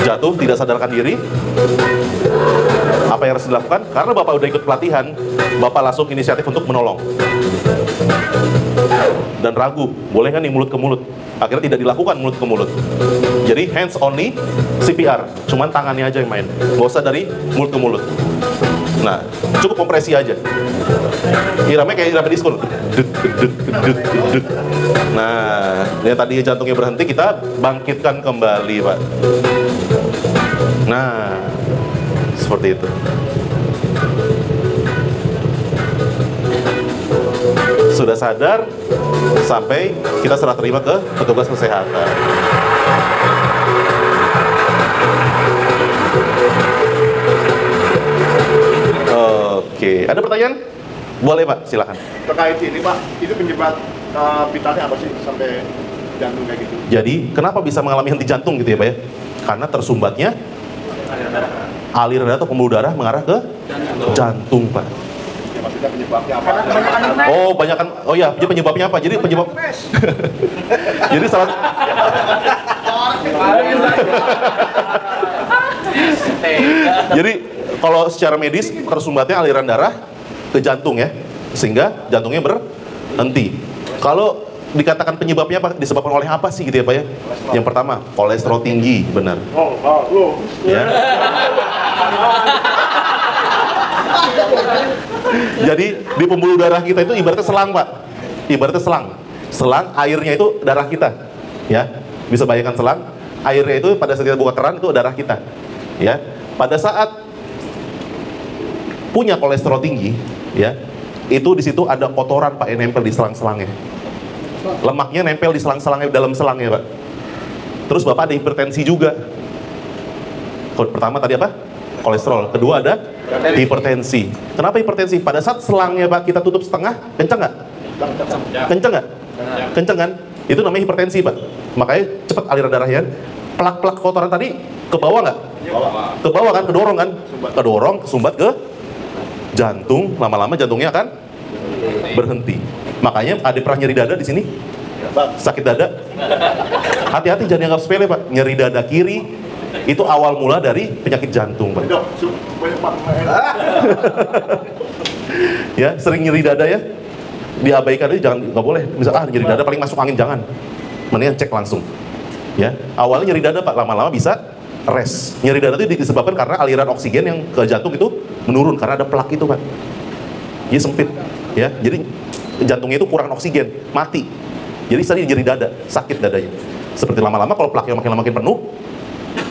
Jatuh, tidak sadarkan diri. Apa yang harus dilakukan? Karena Bapak udah ikut pelatihan, Bapak langsung inisiatif untuk menolong. Dan ragu, boleh nggak nih mulut ke mulut? Akhirnya tidak dilakukan mulut ke mulut. Jadi hands only CPR, cuman tangannya aja yang main. Nggak usah dari mulut ke mulut. Nah, cukup kompresi aja. Iramnya kayak irama diskon. Nah, yang tadi jantungnya berhenti, kita bangkitkan kembali, Pak. Nah, seperti itu. Sudah sadar, sampai kita serah terima ke petugas kesehatan. Oke, ada pertanyaan? Boleh Pak, silakan. Terkait ini Pak, itu penyebab vitalnya apa sih sampai jantung kayak gitu? Jadi, kenapa bisa mengalami henti jantung gitu ya Pak ya? Karena tersumbatnya aliran darah atau pembuluh darah mengarah ke jantung Pak. Ya, maksudnya penyebabnya apa? Oh, banyakan. Oh ya, penyebabnya apa? Jadi penyebab. Jadi salah. Jadi kalau secara medis tersumbatnya aliran darah ke jantung ya, sehingga jantungnya berhenti. Kalau dikatakan penyebabnya apa, disebabkan oleh apa sih gitu ya Pak ya? Yang pertama, kolesterol tinggi, benar. Ya. Jadi di pembuluh darah kita itu ibaratnya selang Pak, ibaratnya selang. Selang airnya itu darah kita, ya. Bisa bayangkan selang, airnya itu pada saat kita buka keran itu darah kita, ya. Pada saat punya kolesterol tinggi, ya, itu di situ ada kotoran Pak yang nempel di selang-selangnya. Lemaknya nempel di selang-selangnya, dalam selangnya Pak. Terus Bapak ada hipertensi juga. Pertama tadi apa? Kolesterol. Kedua ada hipertensi. Kenapa hipertensi? Pada saat selangnya Pak kita tutup setengah, kenceng nggak? Kenceng nggak? Kenceng kan? Itu namanya hipertensi Pak. Makanya cepat aliran darahnya. Plak-plak kotoran tadi ke bawah nggak? Ke bawah kan? Kedorong kan? Kedorong, kesumbat ke jantung. Lama-lama jantungnya akan berhenti. Makanya ada pernah nyeri dada di sini? Sakit dada? Hati-hati, jangan dianggap sepele Pak. Nyeri dada kiri itu awal mula dari penyakit jantung Pak. Ya, sering nyeri dada ya, diabaikan aja, jangan, nggak boleh. Misal nyeri dada paling masuk angin, jangan. Mendingan cek langsung. Ya, awalnya nyeri dada Pak, lama-lama bisa rest. Nyeri dada itu disebabkan karena aliran oksigen yang ke jantung itu menurun karena ada plak itu Pak. Jadi sempit, ya. Jadi jantungnya itu kurang oksigen, mati. Jadi tadi nyeri dada, sakit dadanya. Seperti lama-lama kalau plaknya makin lama makin penuh,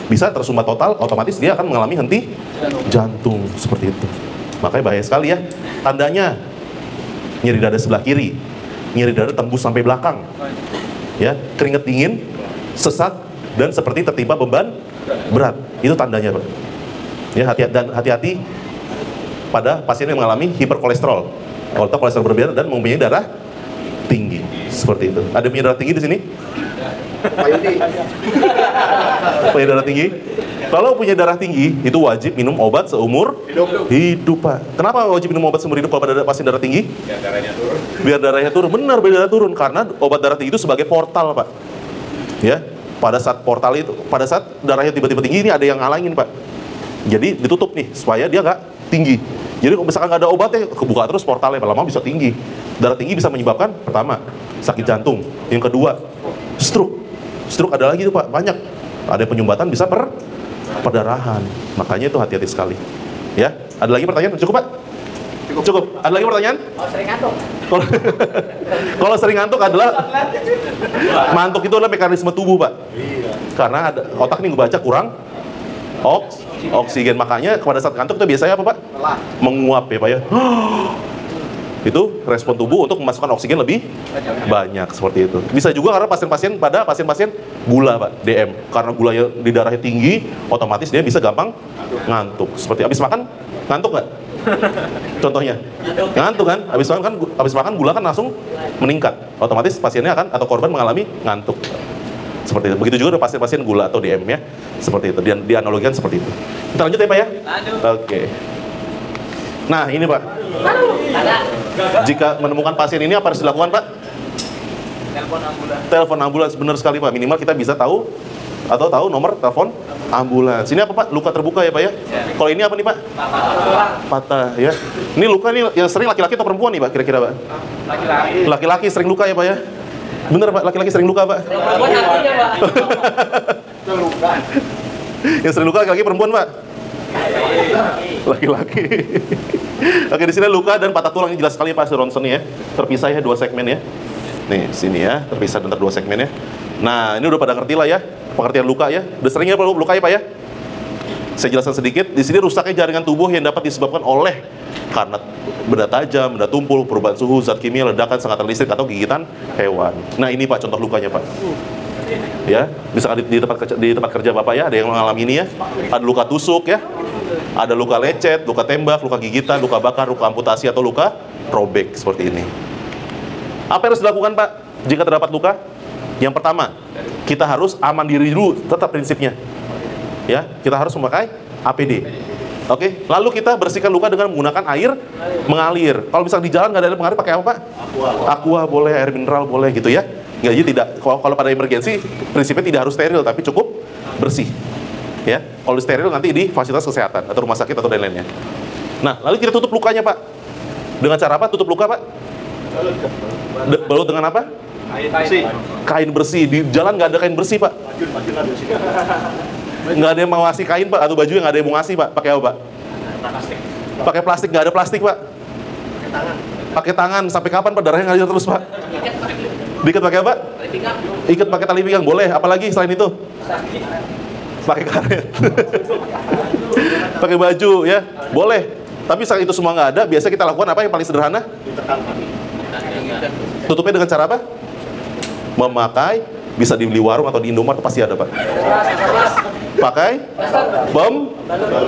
bisa tersumbat total, otomatis dia akan mengalami henti jantung seperti itu. Makanya bahaya sekali ya. Tandanya nyeri dada sebelah kiri, nyeri dada tembus sampai belakang, ya, keringat dingin, sesak, dan seperti tertimpa beban berat. Itu tandanya Pak. Ya, hati-hati pada pasien yang mengalami hiperkolesterol. Kalau kolesterol berlebihan dan mempunyai darah tinggi, seperti itu. Ada punya darah tinggi di sini? Punya darah tinggi? Kalau punya darah tinggi, itu wajib minum obat seumur hidup Pak. Kenapa wajib minum obat seumur hidup kalau pada pasien darah tinggi? Biar darahnya turun. Biar darahnya turun, benar, biar darah turun. Karena obat darah tinggi itu sebagai portal Pak. Ya, pada saat portal itu, pada saat darahnya tiba-tiba tinggi, ini ada yang ngalangin Pak. Jadi ditutup nih, supaya dia nggak tinggi. Jadi kalau misalkan nggak ada obatnya, kebuka terus portalnya, lama-lama bisa tinggi. Darah tinggi bisa menyebabkan, pertama, sakit jantung. Yang kedua, stroke. Stroke ada lagi tuh Pak, banyak. Ada penyumbatan bisa perdarahan. Makanya itu hati-hati sekali. Ya, ada lagi pertanyaan? Cukup Pak? Cukup. Ada lagi pertanyaan? Oh, sering ngantuk. Kalau sering ngantuk adalah ngantuk itu adalah mekanisme tubuh Pak. Karena ada otak nih ngebaca kurang oksigen, makanya pada saat ngantuk itu biasanya apa Pak? Menguap ya Pak ya. Itu respon tubuh untuk memasukkan oksigen lebih banyak seperti itu. Bisa juga karena pasien-pasien gula Pak, DM. Karena gulanya di darahnya tinggi, otomatis dia bisa gampang ngantuk. Seperti habis makan ngantuk nggak? Contohnya ngantuk kan? Habis makan gula kan langsung meningkat. Otomatis pasiennya akan atau korban mengalami ngantuk. Seperti itu. Begitu juga dengan pasien-pasien gula atau DM ya. Seperti itu. Dianalogikan seperti itu. Kita lanjut ya Pak ya? Lanjut. Oke. Nah ini Pak. Jika menemukan pasien ini apa harus dilakukan, Pak? Telepon ambulans. Telepon ambulans, benar sekali, Pak. Minimal kita bisa tahu atau tahu nomor telepon ambulans. Ini apa, Pak? Luka terbuka ya, Pak ya? Kalau ini apa nih, Pak? Patah ya. Ini luka nih yang sering laki-laki atau perempuan nih, Pak? Kira-kira, Pak? Laki-laki. Laki-laki sering luka ya, Pak ya? Bener, Pak, laki-laki sering luka, Pak. Perempuan artinya, Pak. Yang sering luka laki-laki perempuan, Pak? Laki-laki. Oke, di sini luka dan patah tulang ini jelas sekali Pak Ronson ya. Terpisah ya 2 segmen ya. Nih, sini ya, terpisah antara 2 segmen ya. Nah, ini udah pada ngerti lah ya pengertian luka ya. Udah seringnya luka ya, Pak ya? Saya jelaskan sedikit. Di sini rusaknya jaringan tubuh yang dapat disebabkan oleh karena benda tajam, benda tumpul, perubahan suhu, zat kimia, ledakan, sengatan listrik atau gigitan hewan. Nah, ini Pak contoh lukanya, Pak. Ya, misalkan di tempat kerja Bapak ya, ada yang mengalami ini ya. Ada luka tusuk ya. Ada luka lecet, luka tembak, luka gigitan, luka bakar, luka amputasi atau luka robek seperti ini. Apa yang harus dilakukan, Pak? Jika terdapat luka? Yang pertama, kita harus aman diri dulu, tetap prinsipnya. Ya, kita harus memakai APD. Oke, lalu kita bersihkan luka dengan menggunakan air mengalir. Kalau misalnya di jalan nggak ada air mengalir, pakai apa, Pak? Aqua boleh, air mineral boleh gitu ya. Jadi tidak, kalau pada emergensi prinsipnya tidak harus steril tapi cukup bersih. Ya, kalau steril nanti di fasilitas kesehatan atau rumah sakit atau lain-lainnya. Nah, lalu kita tutup lukanya, Pak. Dengan cara apa tutup luka, Pak? Balut dengan apa? Kain bersih. Di jalan nggak ada kain bersih, Pak. Nggak ada yang mau ngasih kain, Pak, atau baju yang nggak ada yang mau ngasih, Pak. Pakai apa, Pak? Pakai plastik. Nggak ada plastik, Pak. Pakai tangan. Sampai kapan, Pak? Darahnya ngalir terus, Pak. Diikat pakai apa? Ikat pakai tali pinggang, boleh. Apalagi selain itu? Pakai karet. Pakai baju ya, boleh. Tapi saat itu semua nggak ada, biasa kita lakukan apa yang paling sederhana? Tutupnya dengan cara apa? Memakai, bisa dibeli warung atau di Indomaret pasti ada, Pak. Pakai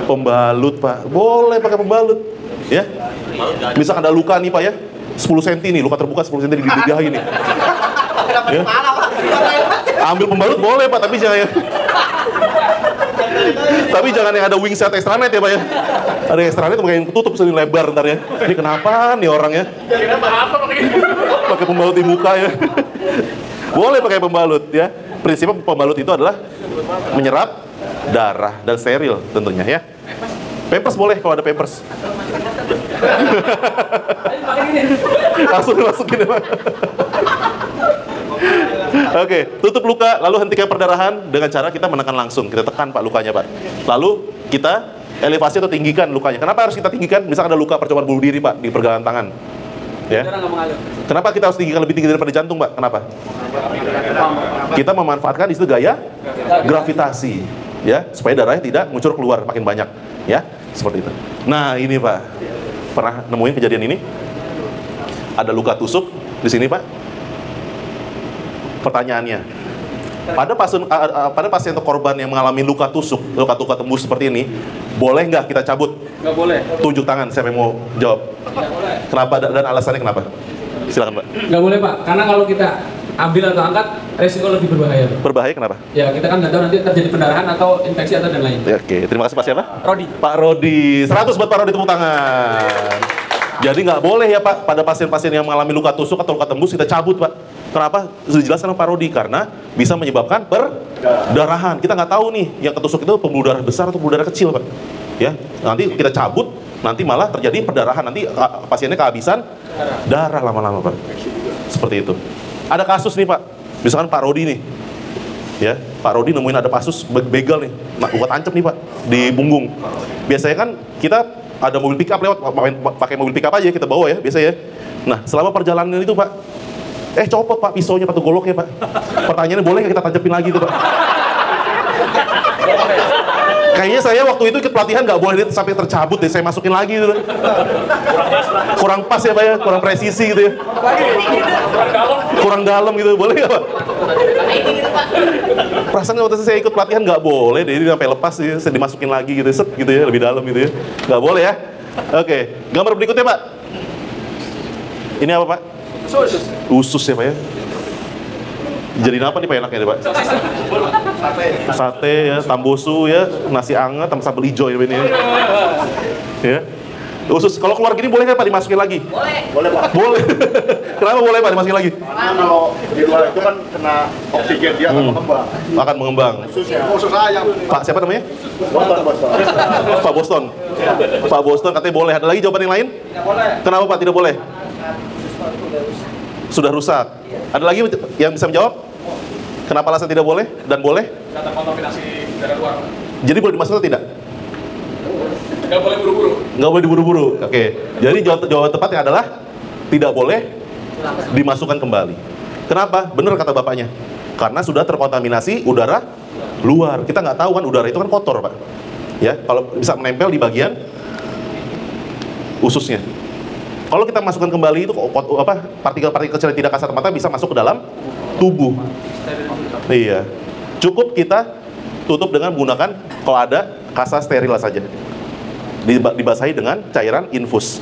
pembalut, Pak. Boleh pakai pembalut ya. Misalkan ada luka nih, Pak ya, 10 cm nih, luka terbuka 10 cm di dahi nih ya. Ambil pembalut boleh, Pak, tapi jangan yang ada wingset extranet ya, Pak ya. Ada extranet pakai tutup sini lebar ntar ya. Ini kenapa nih orang ya? Pakai pembalut di muka ya. Boleh pakai pembalut ya. Prinsipnya pembalut itu adalah menyerap darah dan steril tentunya ya. Pampers boleh kalau ada pampers. Langsung masukin ya, Pak. Oke, tutup luka, lalu hentikan perdarahan dengan cara kita menekan langsung. Kita tekan, Pak, lukanya, Pak. Lalu kita elevasi atau tinggikan lukanya. Kenapa harus kita tinggikan? Misalkan ada luka percobaan bunuh diri, Pak, di pergelangan tangan. Ya. Kenapa kita harus tinggikan lebih tinggi daripada jantung, Pak? Kenapa? Kita memanfaatkan istilah gaya gravitasi, ya, supaya darahnya tidak ngucur keluar makin banyak, ya, seperti itu. Nah, ini, Pak, pernah nemuin kejadian ini? Ada luka tusuk di sini, Pak. Pertanyaannya, pada pasien atau korban yang mengalami luka tusuk, luka tembus seperti ini, boleh nggak kita cabut? Nggak boleh. Tunjuk tangan, siapa yang mau jawab? Kenapa dan alasannya kenapa? Silakan, Pak. Nggak boleh, Pak, karena kalau kita ambil atau angkat, resiko lebih berbahaya. Berbahaya kenapa? Ya, kita kan nggak tahu nanti terjadi pendarahan atau infeksi atau dan lain. Ya, oke, terima kasih, Pak. Siapa? Rodi. Pak Rodi. 100 buat Pak Rodi, tepuk tangan. Jadi nggak boleh ya, Pak, pada pasien-pasien yang mengalami luka tusuk atau luka tembus kita cabut, Pak. Kenapa? Sudah dijelaskan sama Pak Rodi, karena bisa menyebabkan perdarahan. Kita nggak tahu nih, yang ketusuk itu pembuluh darah besar atau pembuluh darah kecil, Pak. Ya, nanti kita cabut, nanti malah terjadi perdarahan. Nanti pasiennya kehabisan darah lama-lama, Pak. Seperti itu. Ada kasus nih, Pak. Misalkan Pak Rodi nih, ya, Pak Rodi nemuin ada kasus begal nih, luka tancap nih, Pak, di punggung. Biasanya kan kita ada mobil pickup lewat, pakai mobil pickup aja kita bawa ya, biasa ya. Nah, selama perjalanan itu, Pak, copot, Pak, pisaunya, Pak, goloknya, Pak. Pertanyaannya, boleh nggak kita tancapin lagi tuh, Pak? Kayaknya saya waktu itu ikut pelatihan nggak boleh sampai tercabut deh, saya masukin lagi gitu. Kurang pas ya, Pak ya, kurang presisi gitu ya. Kurang dalam gitu, boleh nggak, Pak? Perasaan waktu saya ikut pelatihan nggak boleh deh, ini sampai lepas ya, saya dimasukin lagi gitu, set gitu ya, lebih dalam gitu ya. Nggak boleh ya. Oke, gambar berikutnya, Pak. Ini apa, Pak? Usus ya, Pak ya. Jadiin apa nih, Pak, enaknya nih, Pak? Sate ya, tambosu ya, nasi anget sama sambal hijau ya ini. Ya. Usus, kalau keluar gini boleh nggak Pak dimasukin lagi? Boleh Pak. Boleh. Kenapa boleh Pak dimasukin lagi? Karena kalau di luar itu kan kena oksigen dia akan mengembang. Akan mengembang. Usus ayam. Pak siapa namanya? Boston. Pak Boston. Pak Boston katanya boleh. Ada lagi jawaban yang lain? Kenapa Pak tidak boleh? Sudah rusak. Ada lagi yang bisa menjawab? Kenapa alasan tidak boleh dan boleh? Kata kontaminasi dari luar. Jadi boleh dimasukkan atau tidak? Nggak boleh buru-buru. Nggak boleh diburu-buru. Oke. Jadi jawaban tepatnya adalah tidak boleh dimasukkan kembali. Kenapa? Benar kata bapaknya. Karena sudah terkontaminasi udara luar. Kita nggak tahu kan udara itu kan kotor Pak. Ya, kalau bisa menempel di bagian ususnya. Kalau kita masukkan kembali itu partikel-partikel kecil yang tidak kasat mata bisa masuk ke dalam tubuh. Iya. Cukup kita tutup dengan menggunakan kalau ada kasa steril saja. Dibasahi dengan cairan infus.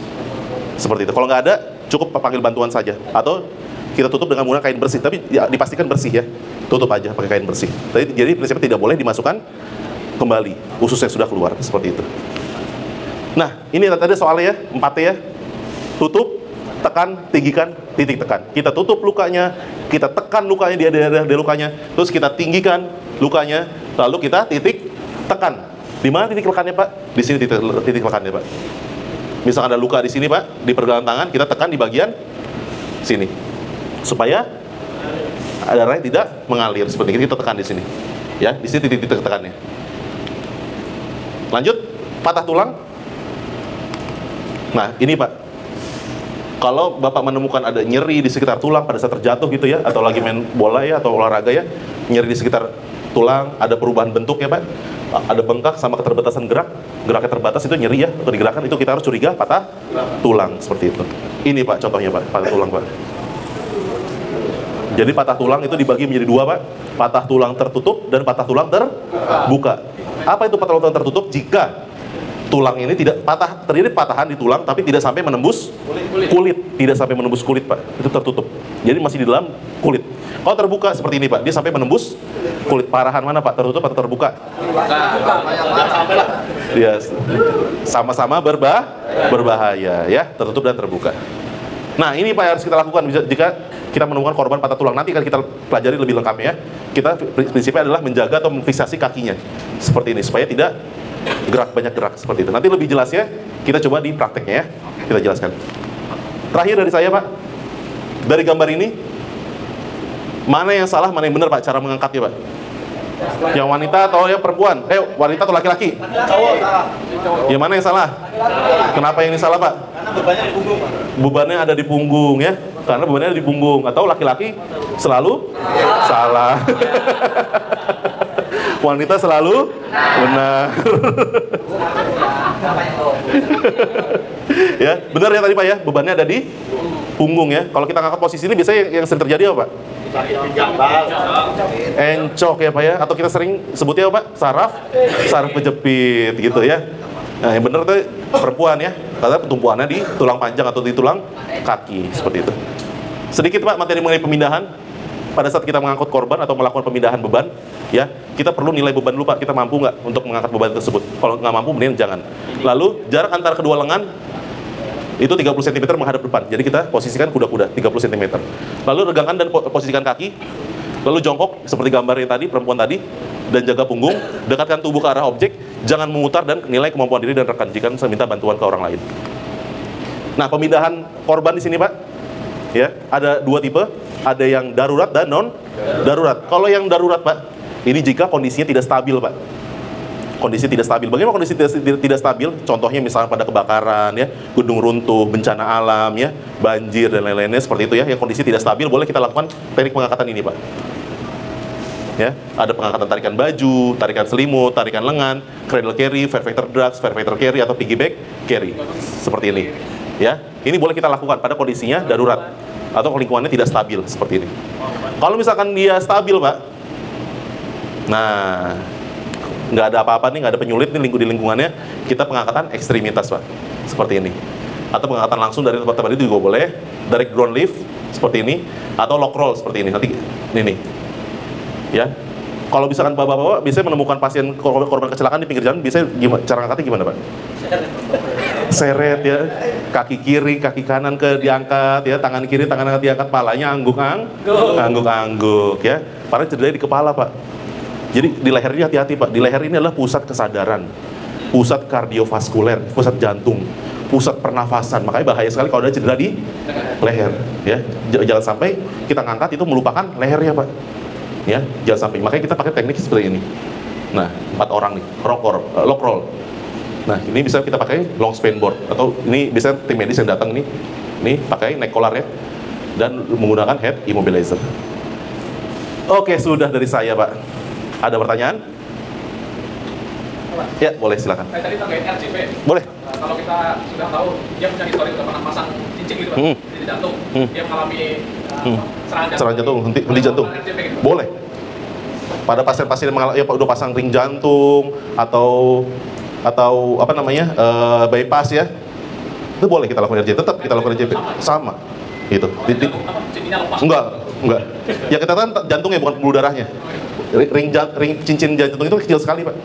Seperti itu. Kalau nggak ada, cukup panggil bantuan saja. Atau kita tutup dengan menggunakan kain bersih. Tapi ya, dipastikan bersih ya. Tutup aja pakai kain bersih. Jadi prinsipnya tidak boleh dimasukkan kembali usus yang sudah keluar. Seperti itu. Nah, ini tadi soalnya ya, 4T ya. Tutup, tekan, tinggikan, titik tekan. Kita tutup lukanya, kita tekan lukanya di daerah lukanya, terus kita tinggikan lukanya, lalu kita titik tekan. Di mana titik tekannya Pak? Di sini titik tekannya Pak. Misal ada luka di sini Pak, di pergelangan tangan, kita tekan di bagian sini, supaya darahnya tidak mengalir. Seperti ini kita tekan di sini, ya, di sini titik tekannya. Lanjut, patah tulang. Nah, ini Pak. Kalau Bapak menemukan ada nyeri di sekitar tulang pada saat terjatuh gitu ya, atau lagi main bola ya, atau olahraga ya, nyeri di sekitar tulang, ada perubahan bentuk ya Pak, ada bengkak sama keterbatasan geraknya terbatas, itu nyeri ya, atau digerakkan, itu kita harus curiga patah tulang, seperti itu. Ini Pak contohnya Pak, patah tulang Pak. Jadi patah tulang itu dibagi menjadi dua Pak, patah tulang tertutup dan patah tulang terbuka. Apa itu patah tulang tertutup? Jika tulang ini tidak terjadi patahan di tulang tapi tidak sampai menembus kulit, tidak sampai menembus kulit Pak, itu tertutup, jadi masih di dalam kulit. Kalau terbuka seperti ini Pak, dia sampai menembus kulit. Parahan mana Pak, tertutup atau terbuka? Ya, sama-sama berbahaya ya, tertutup dan terbuka. Nah ini Pak yang harus kita lakukan jika kita menemukan korban patah tulang. Nanti kan kita pelajari lebih lengkap ya. Kita prinsipnya adalah menjaga atau memfiksasi kakinya seperti ini supaya tidak banyak gerak seperti itu. Nanti lebih jelasnya kita coba di prakteknya ya, kita jelaskan. Terakhir dari saya Pak, dari gambar ini mana yang salah, mana yang benar Pak cara mengangkatnya Pak? Yang wanita atau yang perempuan? Wanita atau laki-laki? Yang mana yang salah? Kenapa yang ini salah Pak? Karena bebannya di punggung Pak. Bebannya ada di punggung ya, karena bebannya ada di punggung. Atau laki-laki selalu salah. Wanita selalu benar. Ya, benar ya tadi Pak ya, bebannya ada di punggung ya. Kalau kita ngangkat posisi ini biasanya yang sering terjadi apa Pak? Encok ya Pak ya, atau kita sering sebutnya apa Pak? Saraf kejepit gitu ya. Nah, yang benar tuh perempuan ya, karena tumpuannya di tulang panjang atau di tulang kaki seperti itu. Sedikit Pak materi mengenai pemindahan. Pada saat kita mengangkut korban atau melakukan pemindahan beban, ya, kita perlu nilai beban dulu Pak, kita mampu nggak untuk mengangkat beban tersebut. Kalau nggak mampu, mending jangan. Lalu jarak antara kedua lengan itu 30 cm menghadap depan. Jadi kita posisikan kuda-kuda 30 cm. Lalu regangkan dan posisikan kaki. Lalu jongkok seperti gambar yang tadi, perempuan tadi, dan jaga punggung. Dekatkan tubuh ke arah objek, jangan memutar dan nilai kemampuan diri dan rekan jika saya minta bantuan ke orang lain. Nah, pemindahan korban di sini Pak, ya, ada dua tipe. Ada yang darurat dan non darurat. Kalau yang darurat Pak, ini jika kondisinya tidak stabil Pak. Kondisi tidak stabil. Bagaimana kondisi tidak stabil? Contohnya misalnya pada kebakaran ya, gedung runtuh, bencana alam ya, banjir dan lain-lainnya seperti itu ya. Yang kondisi tidak stabil boleh kita lakukan teknik pengangkatan ini Pak. Ya, ada pengangkatan tarikan baju, tarikan selimut, tarikan lengan, cradle carry, vervator drugs, vervator carry atau piggyback carry. Seperti ini. Ya, ini boleh kita lakukan pada kondisinya darurat atau lingkungannya tidak stabil seperti ini. Kalau misalkan dia stabil Pak, nah nggak ada apa-apa nih, nggak ada penyulit nih di lingkungannya, kita pengangkatan ekstremitas Pak, seperti ini. Atau pengangkatan langsung dari tempat itu juga boleh, direct ground lift seperti ini, atau lock roll seperti ini. Nanti ini ya. Kalau misalkan bapak-bapak biasanya menemukan pasien korban kecelakaan di pinggir jalan, biasanya cara ngangkatnya gimana Pak? seret ya, kaki kiri, kaki kanan diangkat ya, tangan kiri, tangan kanan diangkat, palanya angguk-angguk ya. Padahal cederanya di kepala Pak. Jadi di leher ini hati-hati Pak, di leher ini adalah pusat kesadaran, pusat kardiovaskuler, pusat jantung, pusat pernafasan. Makanya bahaya sekali kalau ada cedera di leher ya. Jangan sampai kita ngangkat itu melupakan lehernya Pak. Ya, jangan sampai. Makanya kita pakai teknik seperti ini. Nah, 4 orang nih, lock roll. Nah, ini bisa kita pakai long span board atau ini bisa tim medis yang datang nih pakai neck collar ya dan menggunakan head immobilizer. Oke, sudah dari saya Pak. Ada pertanyaan? Ya, boleh silakan. Saya tadi terkait RJP. Boleh. Kalau kita sudah tahu dia punya histori udah pernah pasang cincin gitu Pak, di jantung, dia mengalami serangan jantung, henti jantung. RJP gitu. Boleh. Pada pasien-pasien yang mengalami udah pasang ring jantung atau apa namanya bypass ya, itu boleh kita lakukan RJP, tetap kita lakukan RJP sama gitu. Enggak. Ya kita kan jantungnya bukan pembuluh darahnya. Ring cincin jantung itu kecil sekali Pak,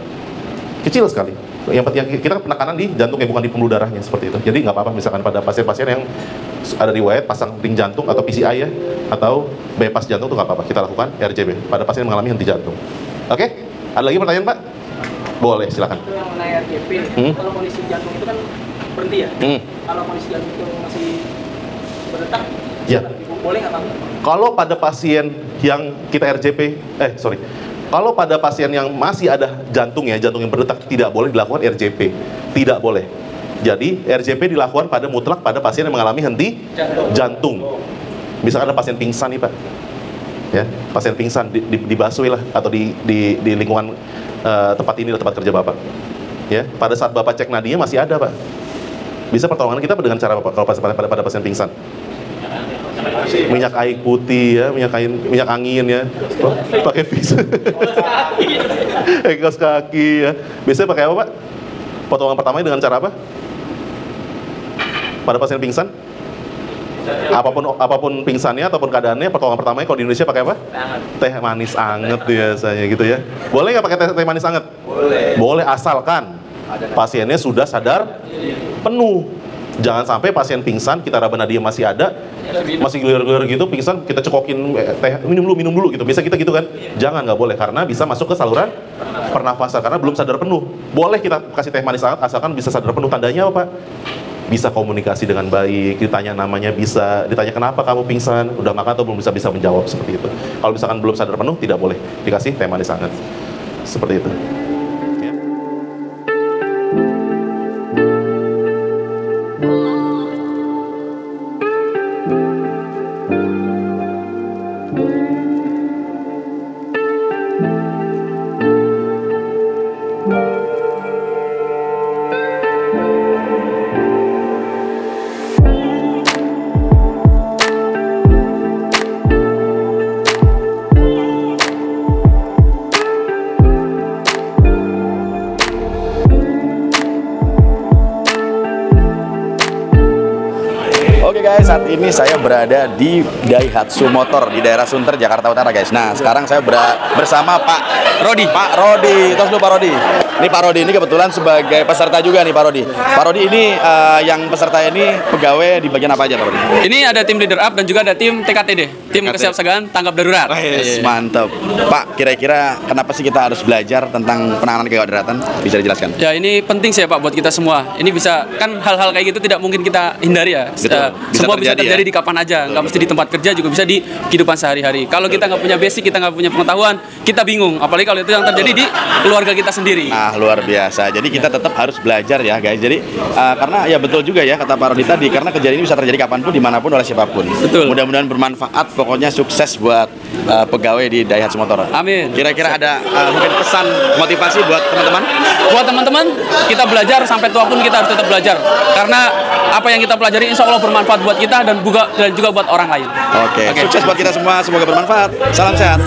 kecil sekali. Yang penting kita penekanan di jantungnya bukan di pembuluh darahnya seperti itu. Jadi nggak apa-apa misalkan pada pasien-pasien yang ada riwayat pasang ring jantung atau PCI ya atau bypass jantung itu nggak apa-apa, kita lakukan RJP pada pasien yang mengalami henti jantung. Oke, ada lagi pertanyaan Pak? Boleh, silakan. Itu yang mengenai RJP, kalau kondisi jantung itu kan berhenti ya? Kalau kondisi jantung itu masih berdetak, ya. Boleh nggak Pak? Kalau pada pasien yang kita RJP, kalau pada pasien yang masih ada jantung yang berdetak, tidak boleh dilakukan RJP, tidak boleh. Jadi RJP dilakukan pada mutlak pada pasien yang mengalami henti jantung. Misalkan ada pasien pingsan nih Pak, ya pasien pingsan di busway lah atau di lingkungan tempat ini tempat kerja Bapak. Ya, pada saat Bapak cek nadinya masih ada Pak. Bisa pertolongan kita dengan cara apa kalau pada pasien pingsan? Minyak air putih ya, minyak angin ya. Pakai pingsan. Kaos kaki ya. Biasanya pakai apa Pak? Pertolongan pertamanya dengan cara apa? Pada pasien pingsan? Apapun pingsannya ataupun keadaannya, pertolongan pertamanya kalau di Indonesia pakai apa? Teh manis anget biasanya gitu ya. Boleh nggak pakai teh manis anget? Boleh asalkan pasiennya sudah sadar penuh. Jangan sampai pasien pingsan, kita raba nadia masih ada, masih gelir-gelir gitu, pingsan kita cekokin teh, minum dulu gitu. Biasa kita gitu kan? Jangan, nggak boleh karena bisa masuk ke saluran pernafasan karena belum sadar penuh. Boleh kita kasih teh manis anget asalkan bisa sadar penuh. Tandanya apa Pak? Bisa komunikasi dengan baik, ditanya namanya bisa, ditanya kenapa kamu pingsan, udah makan atau belum bisa menjawab seperti itu. Kalau misalkan belum sadar penuh, tidak boleh dikasih teh manis hangat. Seperti itu. Ya. Oke guys, saat ini saya berada di Daihatsu Motor di daerah Sunter, Jakarta Utara guys. Nah, sekarang saya bersama Pak Rodi. Pak Rodi, tos dulu Pak Rodi. Ini Pak Rodi ini kebetulan sebagai peserta juga nih Pak Rodi. Pak Rodi ini yang peserta ini pegawai di bagian apa aja Pak Rodi? Ini ada tim leader up dan juga ada tim TKTD, tim kesiapsiagaan tanggap darurat. Yes, mantap. Pak, kira-kira kenapa sih kita harus belajar tentang penanganan kegawat daruratan? Bisa dijelaskan? Ya, ini penting sih ya Pak buat kita semua. Ini bisa, kan hal-hal kayak gitu tidak mungkin kita hindari ya. Semua bisa terjadi di kapan aja, nggak mesti di tempat kerja, juga bisa di kehidupan sehari-hari. Kalau kita nggak punya basic, kita nggak punya pengetahuan, kita bingung. Apalagi kalau itu yang terjadi di keluarga kita sendiri. Ah, luar biasa. Jadi kita tetap harus belajar ya guys. Jadi karena ya betul juga ya kata Pak Rodi tadi, karena kejadian ini bisa terjadi kapanpun, dimanapun, oleh siapapun. Betul. Mudah-mudahan bermanfaat. Pokoknya sukses buat pegawai di Daihatsu Motor. Amin. Kira-kira ada mungkin pesan motivasi buat teman-teman? Buat teman-teman, kita belajar sampai tua pun kita harus tetap belajar. Karena apa yang kita pelajari insya Allah bermanfaat buat kita dan juga buat orang lain. Oke. Sukses buat kita semua, semoga bermanfaat. Salam sehat.